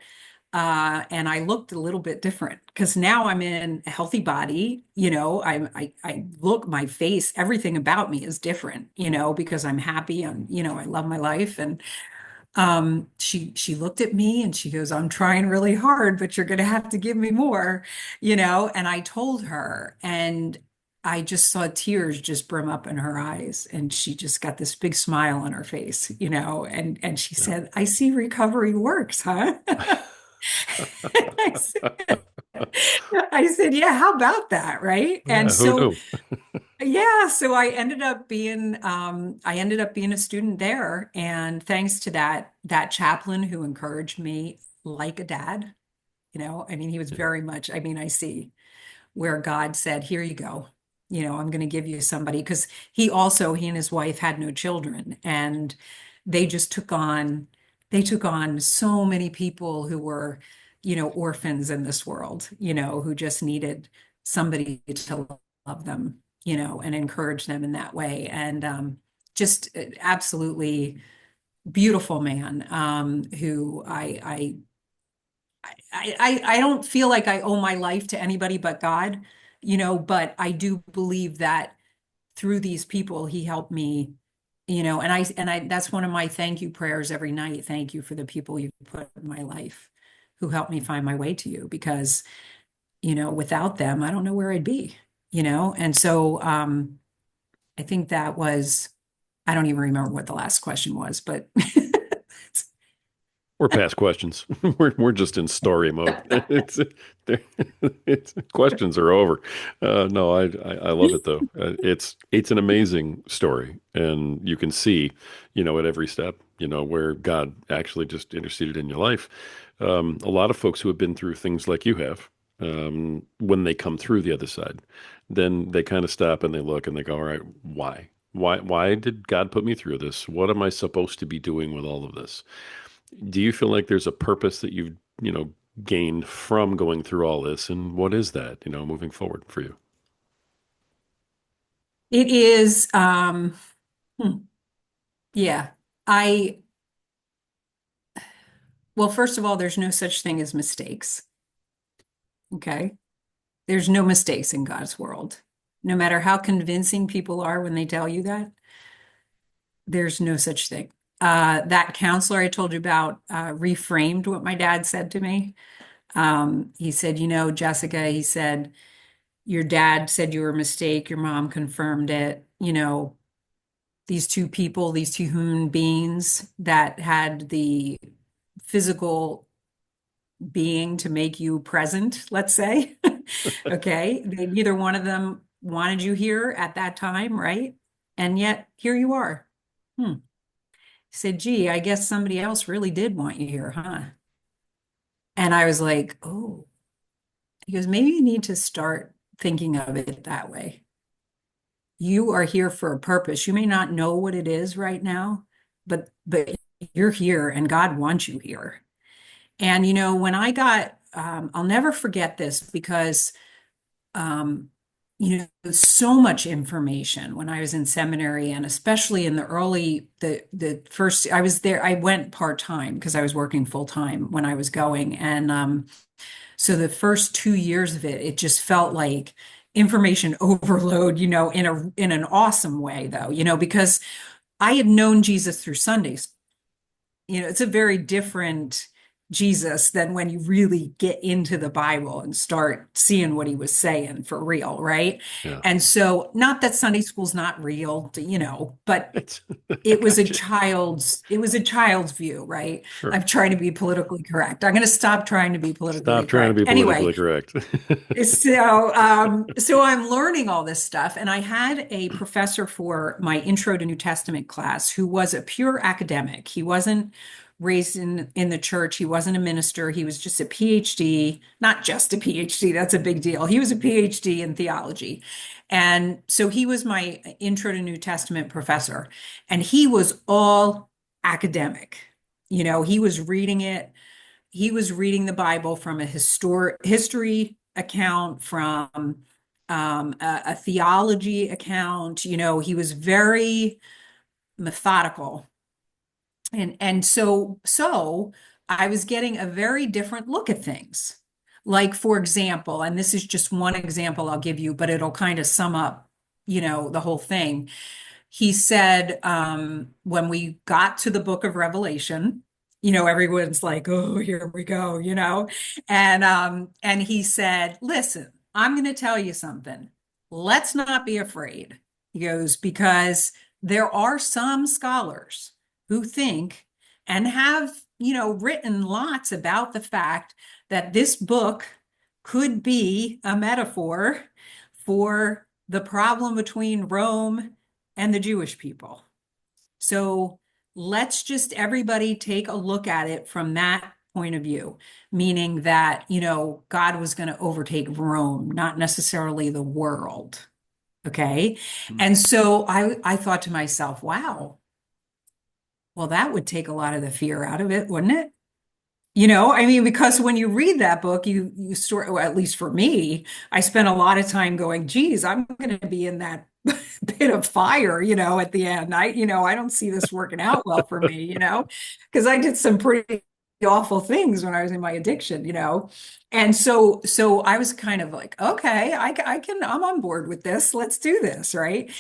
And I looked a little bit different because now I'm in a healthy body. I look, my face, everything about me is different, because I'm happy. I love my life. And she looked at me and she goes, I'm trying really hard, but you're going to have to give me more, and I told her, and I just saw tears just brim up in her eyes, and she just got this big smile on her face, and she Yeah. said, I see recovery works, huh? I said, I said, yeah, how about that, right? And Yeah, who so knew? yeah, so I ended up being a student there, and thanks to that chaplain who encouraged me like a dad, I mean, he was Yeah. very much, I mean, I see where God said, here you go. I'm going to give you somebody because he and his wife had no children, and they just they took on so many people who were, orphans in this world, who just needed somebody to love them, and encourage them in that way. And just absolutely beautiful man, who I don't feel like I owe my life to anybody but God, but I do believe that through these people, he helped me, and I that's one of my thank you prayers every night. Thank you for the people you put in my life who helped me find my way to you because, without them, I don't know where I'd be, And so I think that was, I don't even remember what the last question was, but We're past questions. We're just in story mode. It's questions are over. No, I love it though. It's an amazing story, and you can see, at every step, where God actually just interceded in your life. A lot of folks who have been through things like you have, when they come through the other side, then they kind of stop and they look and they go, all right, why? Why did God put me through this? What am I supposed to be doing with all of this? Do you feel like there's a purpose that you've, gained from going through all this? And what is that, moving forward for you? it is, hmm, yeah. I, well, first of all, there's no such thing as mistakes. Okay. There's no mistakes in God's world. No matter how convincing people are when they tell you that, there's no such thing. That counselor I told you about reframed what my dad said to me. He said, Jessica, he said, your dad said you were a mistake. Your mom confirmed it. These two people, these two human beings that had the physical being to make you present, let's say. Okay. Neither one of them wanted you here at that time, right? And yet here you are. Hmm. He said, gee, I guess somebody else really did want you here, huh? And I was like, oh, he goes, maybe you need to start thinking of it that way. You are here for a purpose. You may not know what it is right now, but you're here and God wants you here. And when I got, I'll never forget this because um, so much information when I was in seminary, and especially in the first, I was there, I went part-time because I was working full-time when I was going. And so the first 2 years of it, it just felt like information overload, in an awesome way though, because I had known Jesus through Sundays. It's a very different Jesus than when you really get into the Bible and start seeing what he was saying for real, right? Yeah. And so, not that Sunday school's not real, but It's, I it was a got you. child's view, right? Sure. I'm trying to be politically correct. I'm going to stop trying to be politically Stop trying to correct. be politically Anyway, correct. so I'm learning all this stuff, and I had a professor for my Intro to New Testament class who was a pure academic. He wasn't raised in the church. He wasn't a minister. He was just a PhD, not just a PhD. That's a big deal. He was a PhD in theology. And so he was my Intro to New Testament professor, and he was all academic. He was reading it he was reading the Bible from a history account, from a theology account. He was very methodical. And so I was getting a very different look at things. Like, for example, and this is just one example I'll give you, but it'll kind of sum up, the whole thing. He said, when we got to the book of Revelation, everyone's like, oh, here we go, and he said, listen, I'm going to tell you something. Let's not be afraid. He goes, because there are some scholars who think and have, written lots about the fact that this book could be a metaphor for the problem between Rome and the Jewish people. So let's just everybody take a look at it from that point of view, meaning that, God was going to overtake Rome, not necessarily the world. Okay. Hmm. And so I thought to myself, wow, well, that would take a lot of the fear out of it, wouldn't it? I mean, because when you read that book, you sort, well, at least for me, I spent a lot of time going, geez, I'm going to be in that bit of fire, at the end. I don't see this working out well for me, because I did some pretty awful things when I was in my addiction, And so I was kind of like, okay, I'm on board with this. Let's do this, right?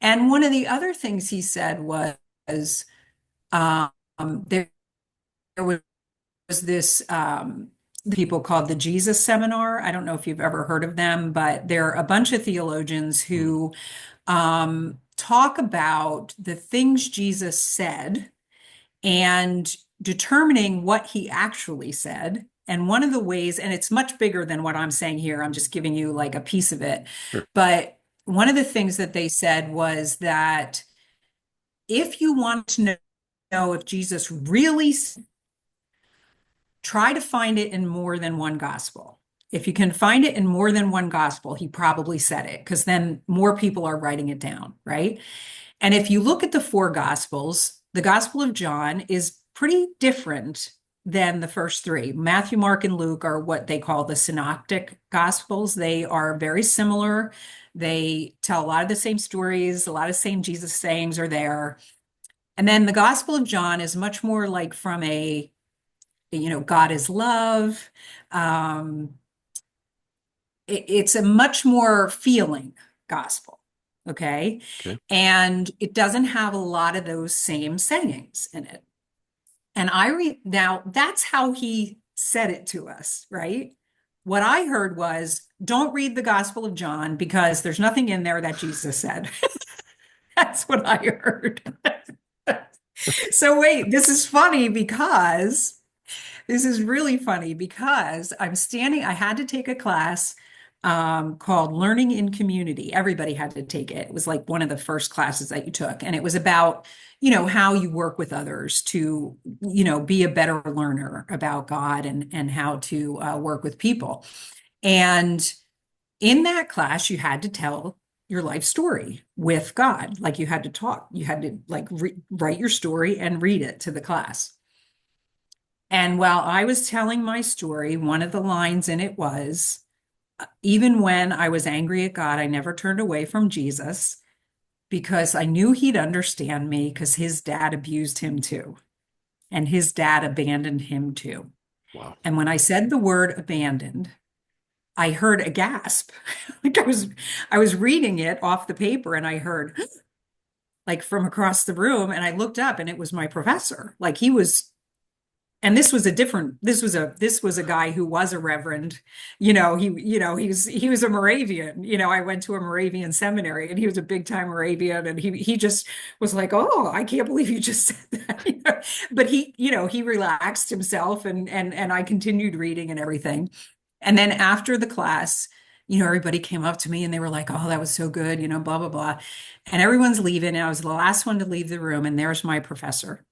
And one of the other things he said was, um, there was this people called the Jesus Seminar. I don't know if you've ever heard of them, but they're a bunch of theologians Hmm. who talk about the things Jesus said and determining what he actually said. And one of the ways, and it's much bigger than what I'm saying here, I'm just giving you like a piece of it. Sure. But one of the things that they said was that if you want to know if Jesus really try to find it in more than one gospel. If you can find it in more than one gospel, he probably said it because then more people are writing it down, right? And if you look at the four gospels, the Gospel of John is pretty different than the first three. Matthew, Mark, and Luke are what they call the synoptic gospels. They are very similar. They tell a lot of the same stories, a lot of same Jesus sayings are there. And then the Gospel of John is much more like from a God is love. Um, it's a much more feeling gospel. Okay. Okay. And it doesn't have a lot of those same sayings in it. And I read now, that's how he said it to us, right? What I heard was, don't read the Gospel of John because there's nothing in there that Jesus said. That's what I heard. So wait, this is really funny because I had to take a class called Learning in Community. Everybody had to take it. It was like one of the first classes that you took. And it was about, how you work with others to, be a better learner about God and how to work with people. And in that class, you had to tell your life story with God. Like you had to talk, you had to like write your story and read it to the class. And while I was telling my story, one of the lines in it was, even when I was angry at God, I never turned away from Jesus because I knew he'd understand me because his dad abused him too. And his dad abandoned him too. Wow. And when I said the word abandoned, I heard a gasp. Like I was reading it off the paper and I heard like from across the room and I looked up and it was my professor. Like he was, and this was a guy who was a reverend. He was a Moravian. I went to a Moravian seminary and he was a big time Moravian and he just was like, "Oh, I can't believe you just said that." But he relaxed himself and I continued reading and everything. And then after the class, everybody came up to me and they were like, "Oh, that was so good," blah blah blah. And everyone's leaving and I was the last one to leave the room and there's my professor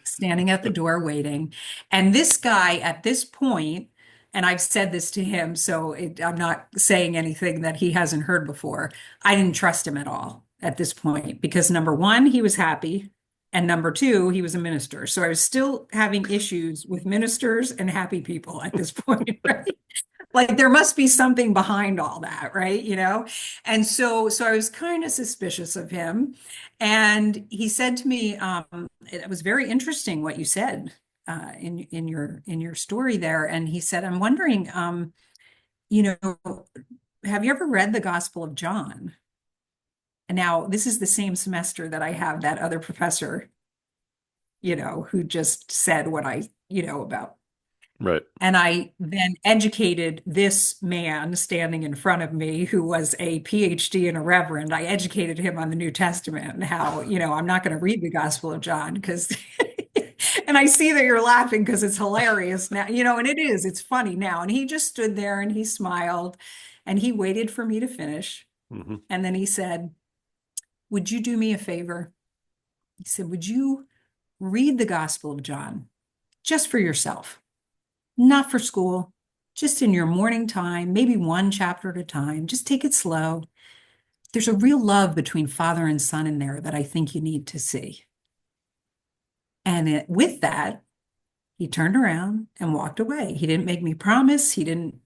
standing at the door waiting. And this guy at this point, and I've said this to him, so I'm not saying anything that he hasn't heard before. I didn't trust him at all at this point because number one, he was happy. And number two, he was a minister. So I was still having issues with ministers and happy people at this point, right? Like there must be something behind all that, right? And so I was kind of suspicious of him. And he said to me, it was very interesting what you said in your story there. And he said, I'm wondering, you know, have you ever read the Gospel of John? And now this is the same semester that I have that other professor, who just said what about. Right. And I then educated this man standing in front of me who was a PhD and a reverend. I educated him on the New Testament and how, I'm not going to read the Gospel of John because, and I see that you're laughing because it's hilarious now, and it is, it's funny now. And he just stood there and he smiled and he waited for me to finish. Hmm. And then he said, would you do me a favor? He said, would you read the Gospel of John just for yourself? Not for school, just in your morning time, maybe one chapter at a time. Just take it slow. There's a real love between father and son in there that I think you need to see. And with that, he turned around and walked away. He didn't make me promise. He didn't.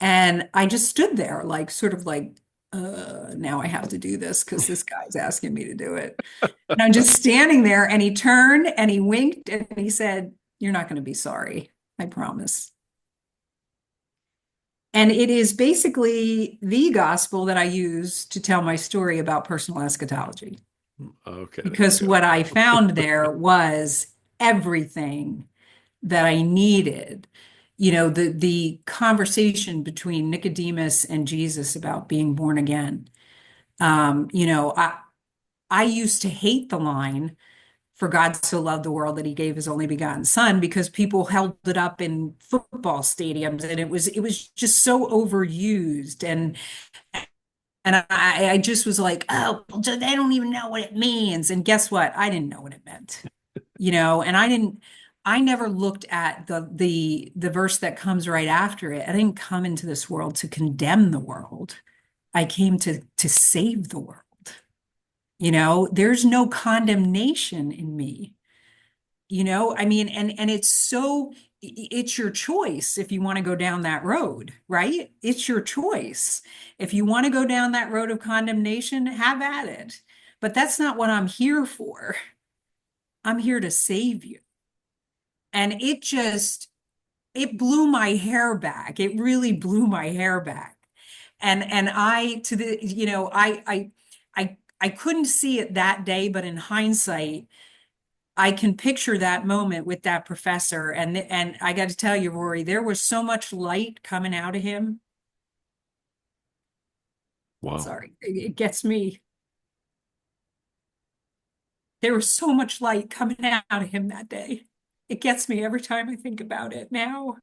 And I just stood there, like, sort of like, now I have to do this because this guy's asking me to do it. And I'm just standing there, and he turned and he winked and he said, you're not going to be sorry. I promise. And it is basically the gospel that I use to tell my story about personal eschatology. Okay, there you Because go. what I found there was everything that I needed. The conversation between Nicodemus and Jesus about being born again. I used to hate the line, for God so loved the world that he gave his only begotten son, because people held it up in football stadiums and it was just so overused. And I just was like, oh, they don't even know what it means. And guess what? I didn't know what it meant, and I never looked at the verse that comes right after it. I didn't come into this world to condemn the world. I came to save the world. There's no condemnation in me. I mean, and it's your choice if you want to go down that road, right? It's your choice. If you want to go down that road of condemnation, have at it. But that's not what I'm here for. I'm here to save you. And it blew my hair back. It really blew my hair back. And I to the, I couldn't see it that day, but in hindsight, I can picture that moment with that professor. And I got to tell you, Rory, there was so much light coming out of him. Wow. Sorry, it gets me. There was so much light coming out of him that day. It gets me every time I think about it now.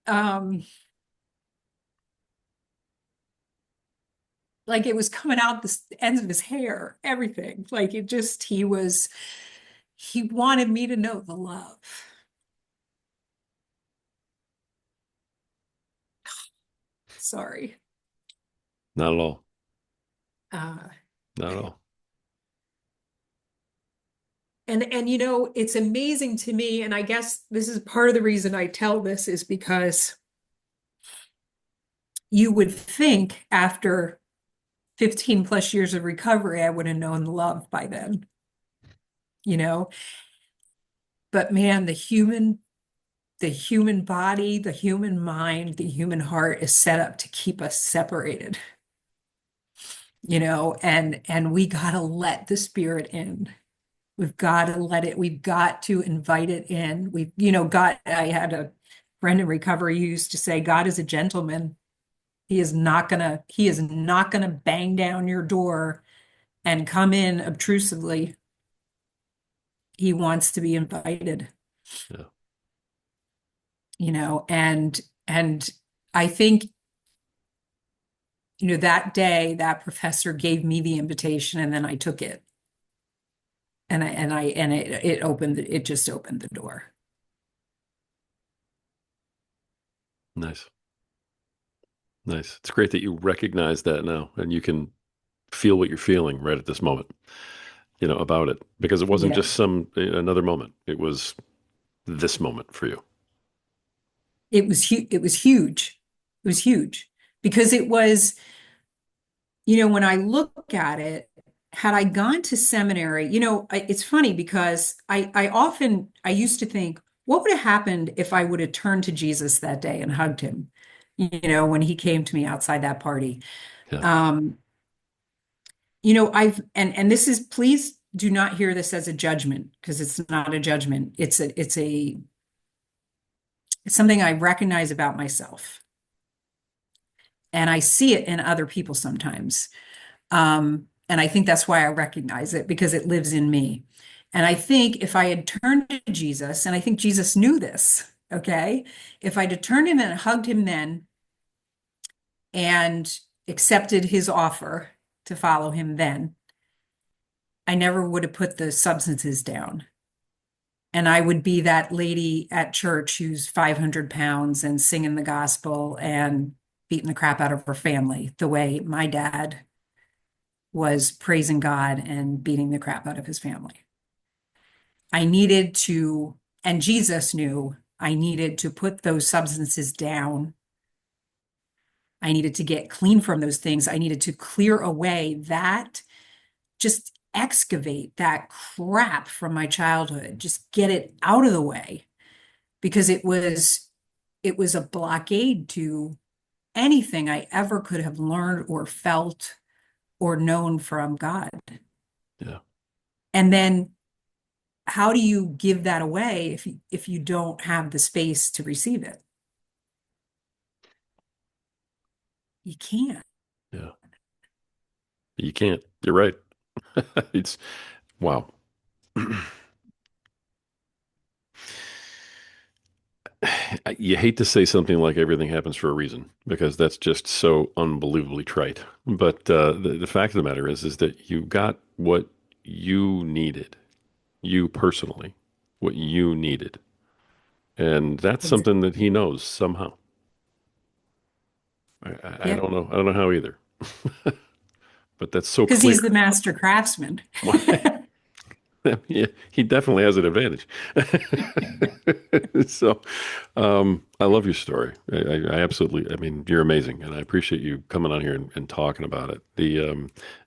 Um, like it was coming out the ends of his hair, everything. Like he wanted me to know the love. Sorry. Not at all. Uh, Not at all. and it's amazing to me, and I guess this is part of the reason I tell this is because you would think after 15 plus years of recovery, I would have known love by then, you know? But man, the human body, the human mind, the human heart is set up to keep us separated, and we gotta let the spirit in. We've got to let it, we've got to invite it in. I had a friend in recovery who used to say, God is a gentleman. He is not gonna bang down your door and come in obtrusively. He wants to be invited, Yeah. and I think, that day that professor gave me the invitation and then I took it. It just opened the door. Nice. Nice. It's great that you recognize that now and you can feel what you're feeling right at this moment. about it because it wasn't Yeah. just some another moment. It was this moment for you. It was huge. It was huge because it was, when I look at it, had I gone to seminary, it's funny because I used to think, what would have happened if I would have turned to Jesus that day and hugged him, when he came to me outside that party. Yeah. Um, and this is, please do not hear this as a judgment because it's not a judgment. It's something I recognize about myself. And I see it in other people sometimes. And I think that's why I recognize it because it lives in me. And I think if I had turned to Jesus, and I think Jesus knew this, okay? If I'd have turned him and hugged him then and accepted his offer to follow him then, I never would have put the substances down. And I would be that lady at church who's 500 pounds and singing the gospel and beating the crap out of her family the way my dad was praising God and beating the crap out of his family. I needed to, and Jesus knew I needed to put those substances down. I needed to get clean from those things. I needed to clear away that, just excavate that crap from my childhood, just get it out of the way because it was a blockade to anything I ever could have learned or felt or known from God. Yeah. And then how do you give that away if you don't have the space to receive it? You can't. Yeah. You can't. You're right. It's wow. You hate to say something like everything happens for a reason because that's just so unbelievably trite. But the fact of the matter is that you got what you needed, you personally, what you needed, and that's something that he knows somehow. I Yeah, don't know. I don't know how either. But that's so because clear. he's the master craftsman. Yeah, he definitely has an advantage. So, I love your story. I absolutely, I mean, you're amazing, and I appreciate you coming on here and talking about it.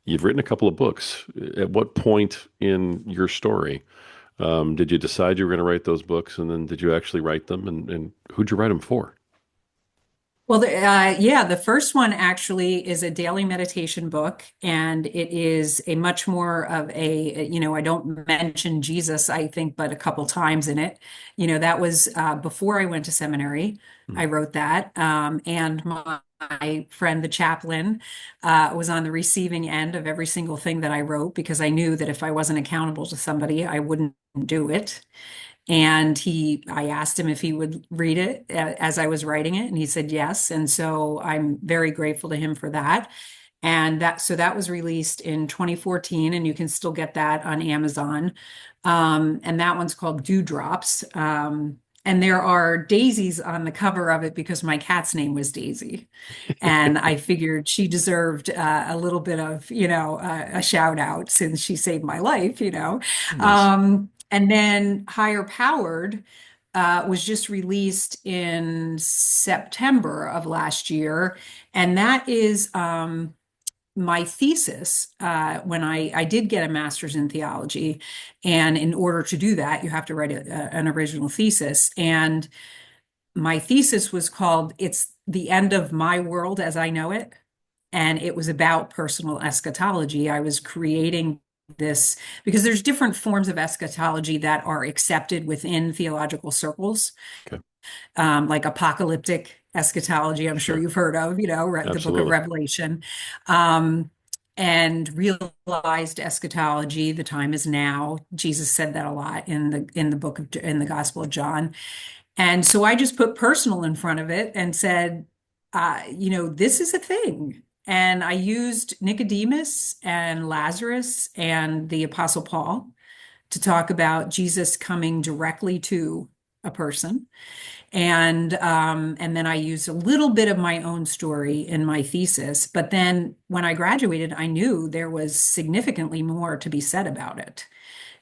You've written a couple of books. At what point in your story, did you decide you were going to write those books, and then did you actually write them, and who'd you write them for? Well, yeah, the first one actually is a daily meditation book, and it is a much more of I don't mention Jesus, I think, but a couple times in it. That was before I went to seminary. Hmm. I wrote that. And my friend, the chaplain, was on the receiving end of every single thing that I wrote because I knew that if I wasn't accountable to somebody, I wouldn't do it. And I asked him if he would read it as I was writing it, and he said yes. And so I'm very grateful to him for that. And so that was released in 2014, and you can still get that on Amazon. And that one's called Dewdrops. And there are daisies on the cover of it because my cat's name was Daisy. And I figured she deserved a little bit of, a shout out since she saved my life. Nice. And then Higher Powered was just released in September of last year. And that is my thesis when I did get a master's in theology. And in order to do that, you have to write an original thesis. And my thesis was called It's the End of My World as I Know It. And it was about personal eschatology. I was creating this because there's different forms of eschatology that are accepted within theological circles, Okay. like apocalyptic eschatology, I'm sure Sure. you've heard of, the book of Absolutely. Revelation, um, and realized eschatology, the time is now. Jesus said that a lot in the Gospel of John. And so I just put personal in front of it and said, this is a thing. And I used Nicodemus and Lazarus and the Apostle Paul to talk about Jesus coming directly to a person. And then I used a little bit of my own story in my thesis. But then when I graduated, I knew there was significantly more to be said about it.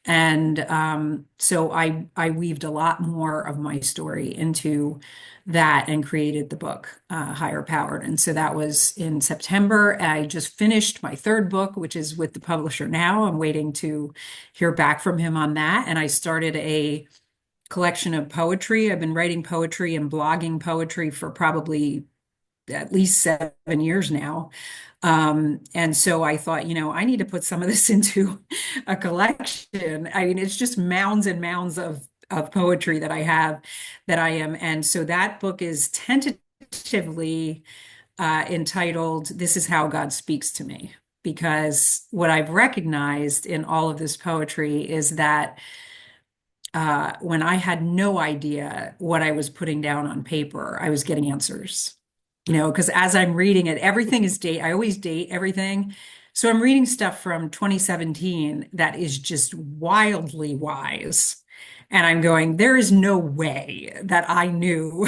And so I weaved a lot more of my story into that and created the book, Higher Powered. And so that was in September. I just finished my third book, which is with the publisher now. I'm waiting to hear back from him on that. And I started a collection of poetry. I've been writing poetry and blogging poetry for probably at least 7 years now. And so I thought, I need to put some of this into a collection. I mean, it's just mounds and mounds of poetry that I have that I am. And so that book is tentatively entitled, This is How God Speaks to Me. Because what I've recognized in all of this poetry is that when I had no idea what I was putting down on paper, I was getting answers. Because as I'm reading it, everything is date. I always date everything. So I'm reading stuff from 2017 that is just wildly wise. And I'm going, there is no way that I knew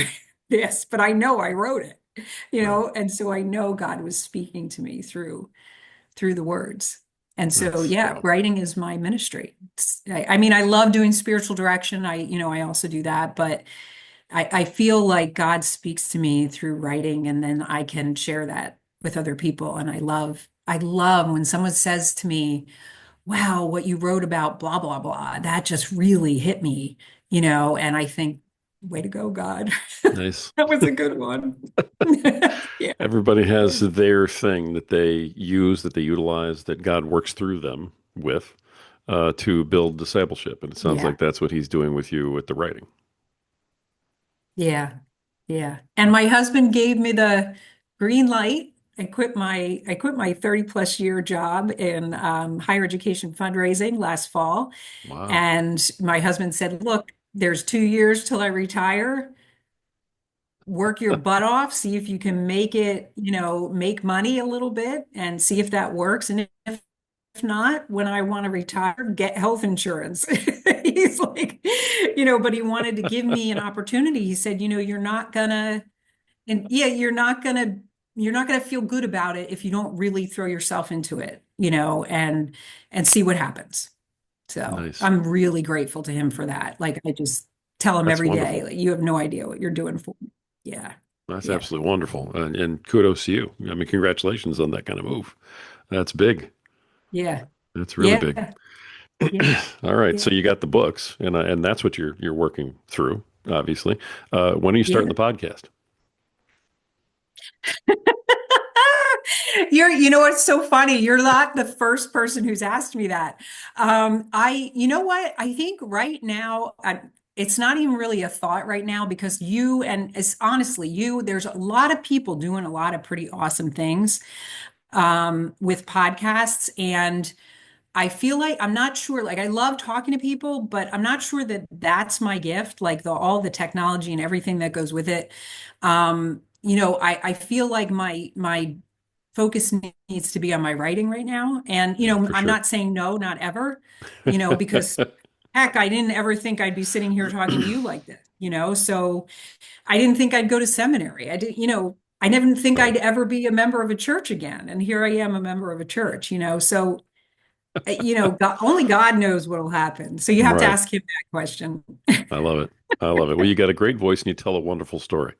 this, but I know I wrote it, Right. and so I know God was speaking to me through the words. And so, That's yeah, wow. writing is my ministry. I mean, I love doing spiritual direction. I also do that, but I feel like God speaks to me through writing, and then I can share that with other people. And I love when someone says to me, wow, what you wrote about blah, blah, blah, that just really hit me, and I think, way to go, God. Nice. That was a good one. Yeah. Everybody has their thing that they use, that they utilize, that God works through them with to build discipleship. And it sounds Yeah. like that's what he's doing with you with the writing. Yeah. Yeah. And my husband gave me the green light. I quit my 30 plus year job in higher education fundraising last fall. Wow. And my husband said, look, there's 2 years till I retire. Work your butt off, see if you can make it, make money a little bit and see if that works. And if not, when I want to retire, get health insurance. He's like, but he wanted to give me an opportunity. He said, you're not gonna, and yeah, you're not gonna feel good about it if you don't really throw yourself into it, and see what happens. So Nice. I'm really grateful to him for that. Like I just tell him That's every day, wonderful. like, you have no idea what you're doing for me. Yeah. That's Yeah. absolutely wonderful. And kudos to you. I mean, congratulations on that kind of move. That's big. Yeah. That's really big. Yeah. Yeah. All right. So Yeah. you got the books, and that's what you're working through, obviously. When are you starting Yeah. the podcast? What's so funny? You're not the first person who's asked me that. You know what? I think right now, it's not even really a thought right now because and it's honestly there's a lot of people doing a lot of pretty awesome things, with podcasts. And I feel like I'm not sure, like I love talking to people, but I'm not sure that that's my gift, like all the technology and everything that goes with it. I feel like my focus needs to be on my writing right now. And, Yeah, for I'm sure. not saying no, not ever, because heck, I didn't ever think I'd be sitting here talking to you like this, so I didn't think I'd go to seminary. I didn't think Right. I'd ever be a member of a church again. And here I am, a member of a church, so God, only God knows what will happen. So you have to Right. ask him that question. I love it. I love it. Well, you got a great voice and you tell a wonderful story.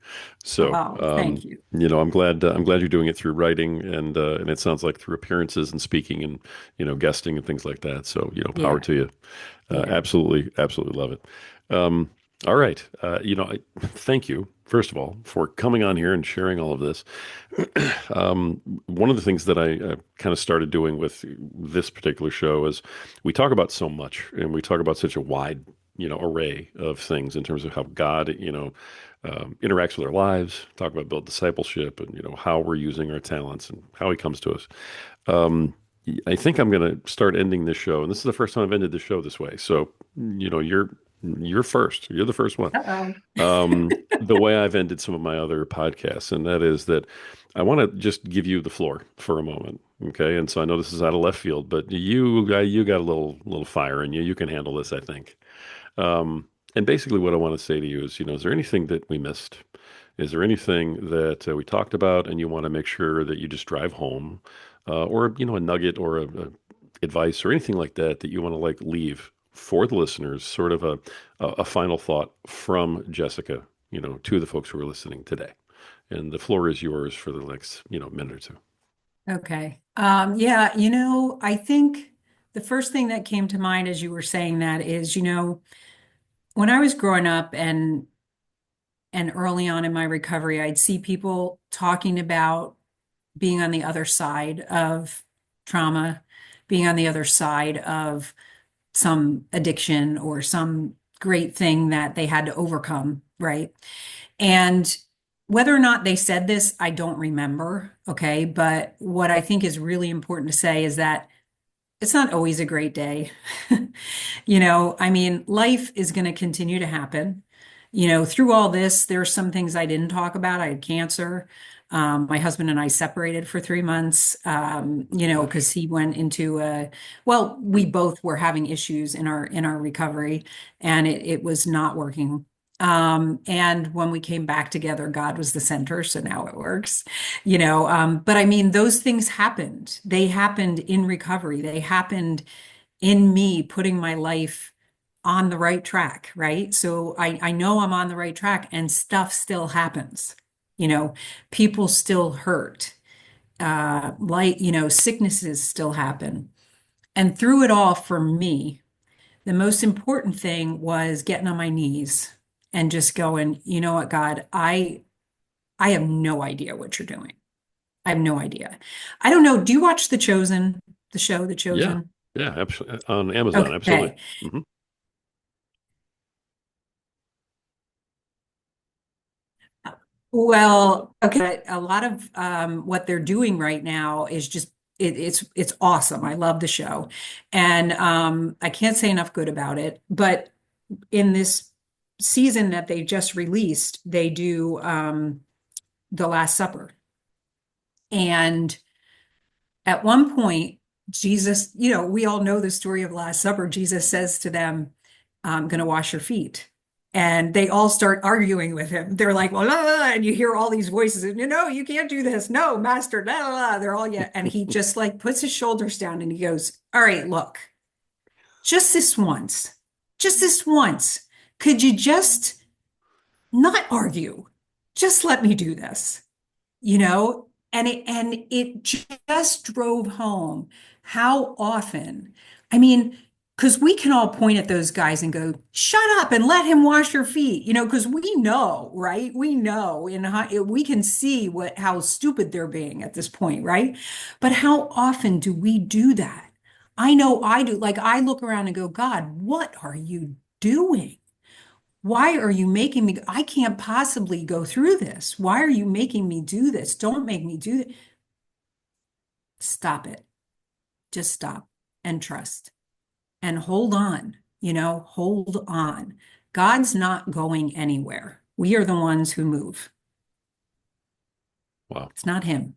So, Oh, thank you. I'm glad you're doing it through writing and it sounds like through appearances and speaking and, guesting and things like that. So, power Yeah, to you. yeah, Absolutely, absolutely love it. Um, all right. Thank you, first of all, for coming on here and sharing all of this. One of the things that I kind of started doing with this particular show is we talk about so much and we talk about such a wide, array of things in terms of how God, interacts with our lives, talk about build discipleship and, how we're using our talents and how he comes to us. Um, I think I'm going to start ending this show, and this is the first time I've ended the show this way. So, you're first. You're the first one. Uh-oh. The way I've ended some of my other podcasts, and that is that I want to just give you the floor for a moment, okay? And so I know this is out of left field, but you got a little fire in you. You can handle this, I think. Um, And basically, what I want to say to you is, is there anything that we missed? Is there anything that we talked about and you want to make sure that you just drive home, or, a nugget or a advice or anything like that that you want to like leave for the listeners, sort of a final thought from Jessica, to the folks who are listening today. And the floor is yours for the next, minute or two. Okay. Yeah, I think the first thing that came to mind as you were saying that is, when I was growing up and early on in my recovery, I'd see people talking about being on the other side of trauma, being on the other side of some addiction or some great thing that they had to overcome, right? And whether or not they said this, I don't remember, okay? But what I think is really important to say is that it's not always a great day. I mean, life is going to continue to happen. Through all this, there are some things I didn't talk about. I had cancer. My husband and I separated for 3 months, because he went into well, we both were having issues in our recovery, and it was not working. And when we came back together, God was the center, so now it works. But I mean, those things happened. They happened in recovery. They happened in me putting my life on the right track, right? So I know I'm on the right track and stuff still happens. You know, people still hurt. Sicknesses still happen. And through it all, for me, the most important thing was getting on my knees and just going, you know what, God, I have no idea what you're doing. I have no idea. I don't know. Do you watch The Chosen, the show The Yeah. Chosen? Yeah. Absolutely. On Amazon. Absolutely. Okay. Hmm. Well, okay, a lot of what they're doing right now is just it's awesome. I love the show, and I can't say enough good about it. But in this season that they just released, they do the Last Supper, and at one point, Jesus, we all know the story of Last Supper. Jesus says to them, I'm going to wash your feet. And they all start arguing with him. They're like, well, la, la, la," and you hear all these voices, and you can't do this. No, master, la, la, la. They're all, yeah. And he just like puts his shoulders down and he goes, all right, look, just this once, just this once. Could you just not argue? Just let me do this and it just drove home how often, I mean, because we can all point at those guys and go, shut up and let him wash your feet, because we know, right? We know in how we can see how stupid they're being at this point, right? But how often do we do that? I know I do. Like, I look around and go, God, what are you doing? Why are you making me? I can't possibly go through this. Why are you making me do this? Don't make me do it. Stop it. Just stop and trust and hold on, hold on. God's not going anywhere. We are the ones who move. Wow. It's not him,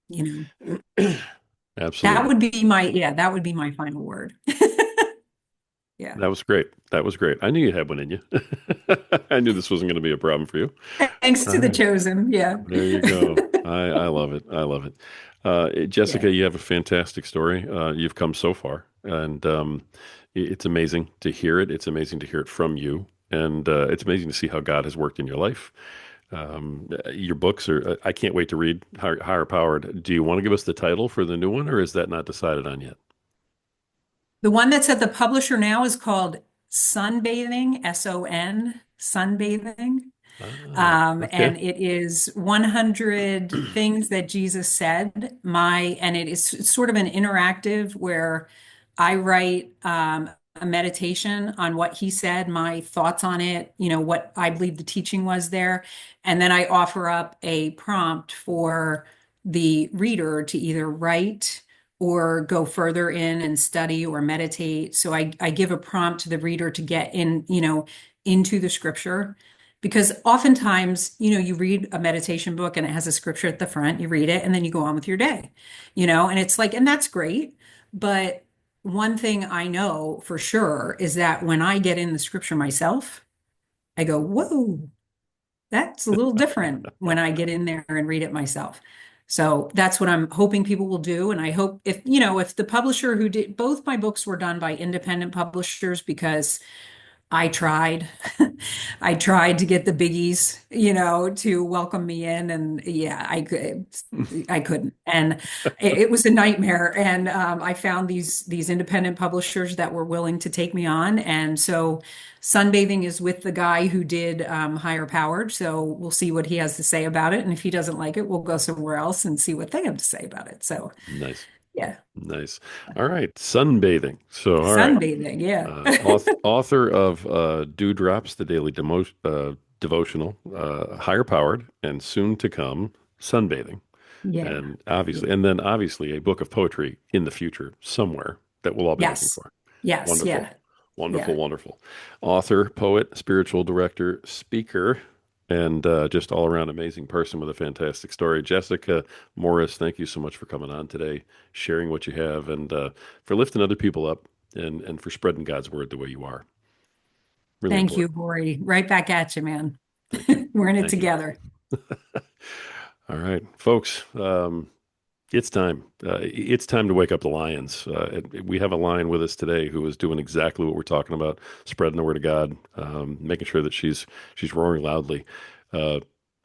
you know. That Absolutely. would be my final word. Yeah. That was great. That was great. I knew you had one in you. I knew this wasn't going to be a problem for you. Thanks All to the right. chosen. Yeah. There you go. I love it. I love it. Yeah. Jessica, you have a fantastic story. You've come so far, and it's amazing to hear it. It's amazing to hear it from you, and it's amazing to see how God has worked in your life. Your books are, I can't wait to read Higher Powered. Do you want to give us the title for the new one, or is that not decided on yet? The one that's at the publisher now is called Sunbathing, Sunbathing. Okay. And it is 100 things that Jesus said. And it's sort of an interactive where I write a meditation on what he said, my thoughts on it, what I believe the teaching was there. And then I offer up a prompt for the reader to either write or go further in and study or meditate. So I give a prompt to the reader to get in, into the scripture. Because oftentimes, you read a meditation book and it has a scripture at the front, you read it, and then you go on with your day, and it's like, and that's great. But one thing I know for sure is that when I get in the scripture myself, I go, whoa, that's a little different when I get in there and read it myself. So that's what I'm hoping people will do. And I hope if the publisher who did both my books were done by independent publishers because I tried. I tried to get the biggies, to welcome me in, and yeah, I couldn't, and it was a nightmare. And I found these independent publishers that were willing to take me on, and so sunbathing is with the guy who did Higher Powered. So we'll see what he has to say about it, and if he doesn't like it, we'll go somewhere else and see what they have to say about it. So Nice. yeah, Nice. All right. Sunbathing. So, all right. sunbathing, yeah, Author of Dewdrops, the daily devotional, higher powered, and soon to come, sunbathing. yeah, And then obviously a book of poetry in the future somewhere that we'll all be looking yes, for. yes, Wonderful. yeah, Wonderful, yeah. wonderful. Author, poet, spiritual director, speaker, and just all around amazing person with a fantastic story. Jessica Morris, thank you so much for coming on today, sharing what you have, and for lifting other people up and for spreading God's word the way you are. Really Thank you, important. Lori. Right back at you, man. Thank you. We're in it Thank you. together. All right, folks. It's time. It's time to wake up the lions. We have a lion with us today who is doing exactly what we're talking about, spreading the word of God, making sure that she's roaring loudly. Uh,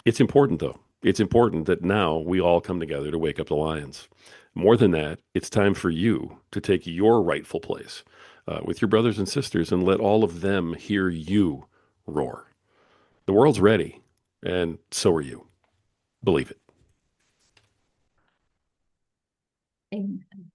it's important, though. It's important that now we all come together to wake up the lions. More than that, it's time for you to take your rightful place with your brothers and sisters and let all of them hear you roar. The world's ready, and so are you. Believe it. Amen.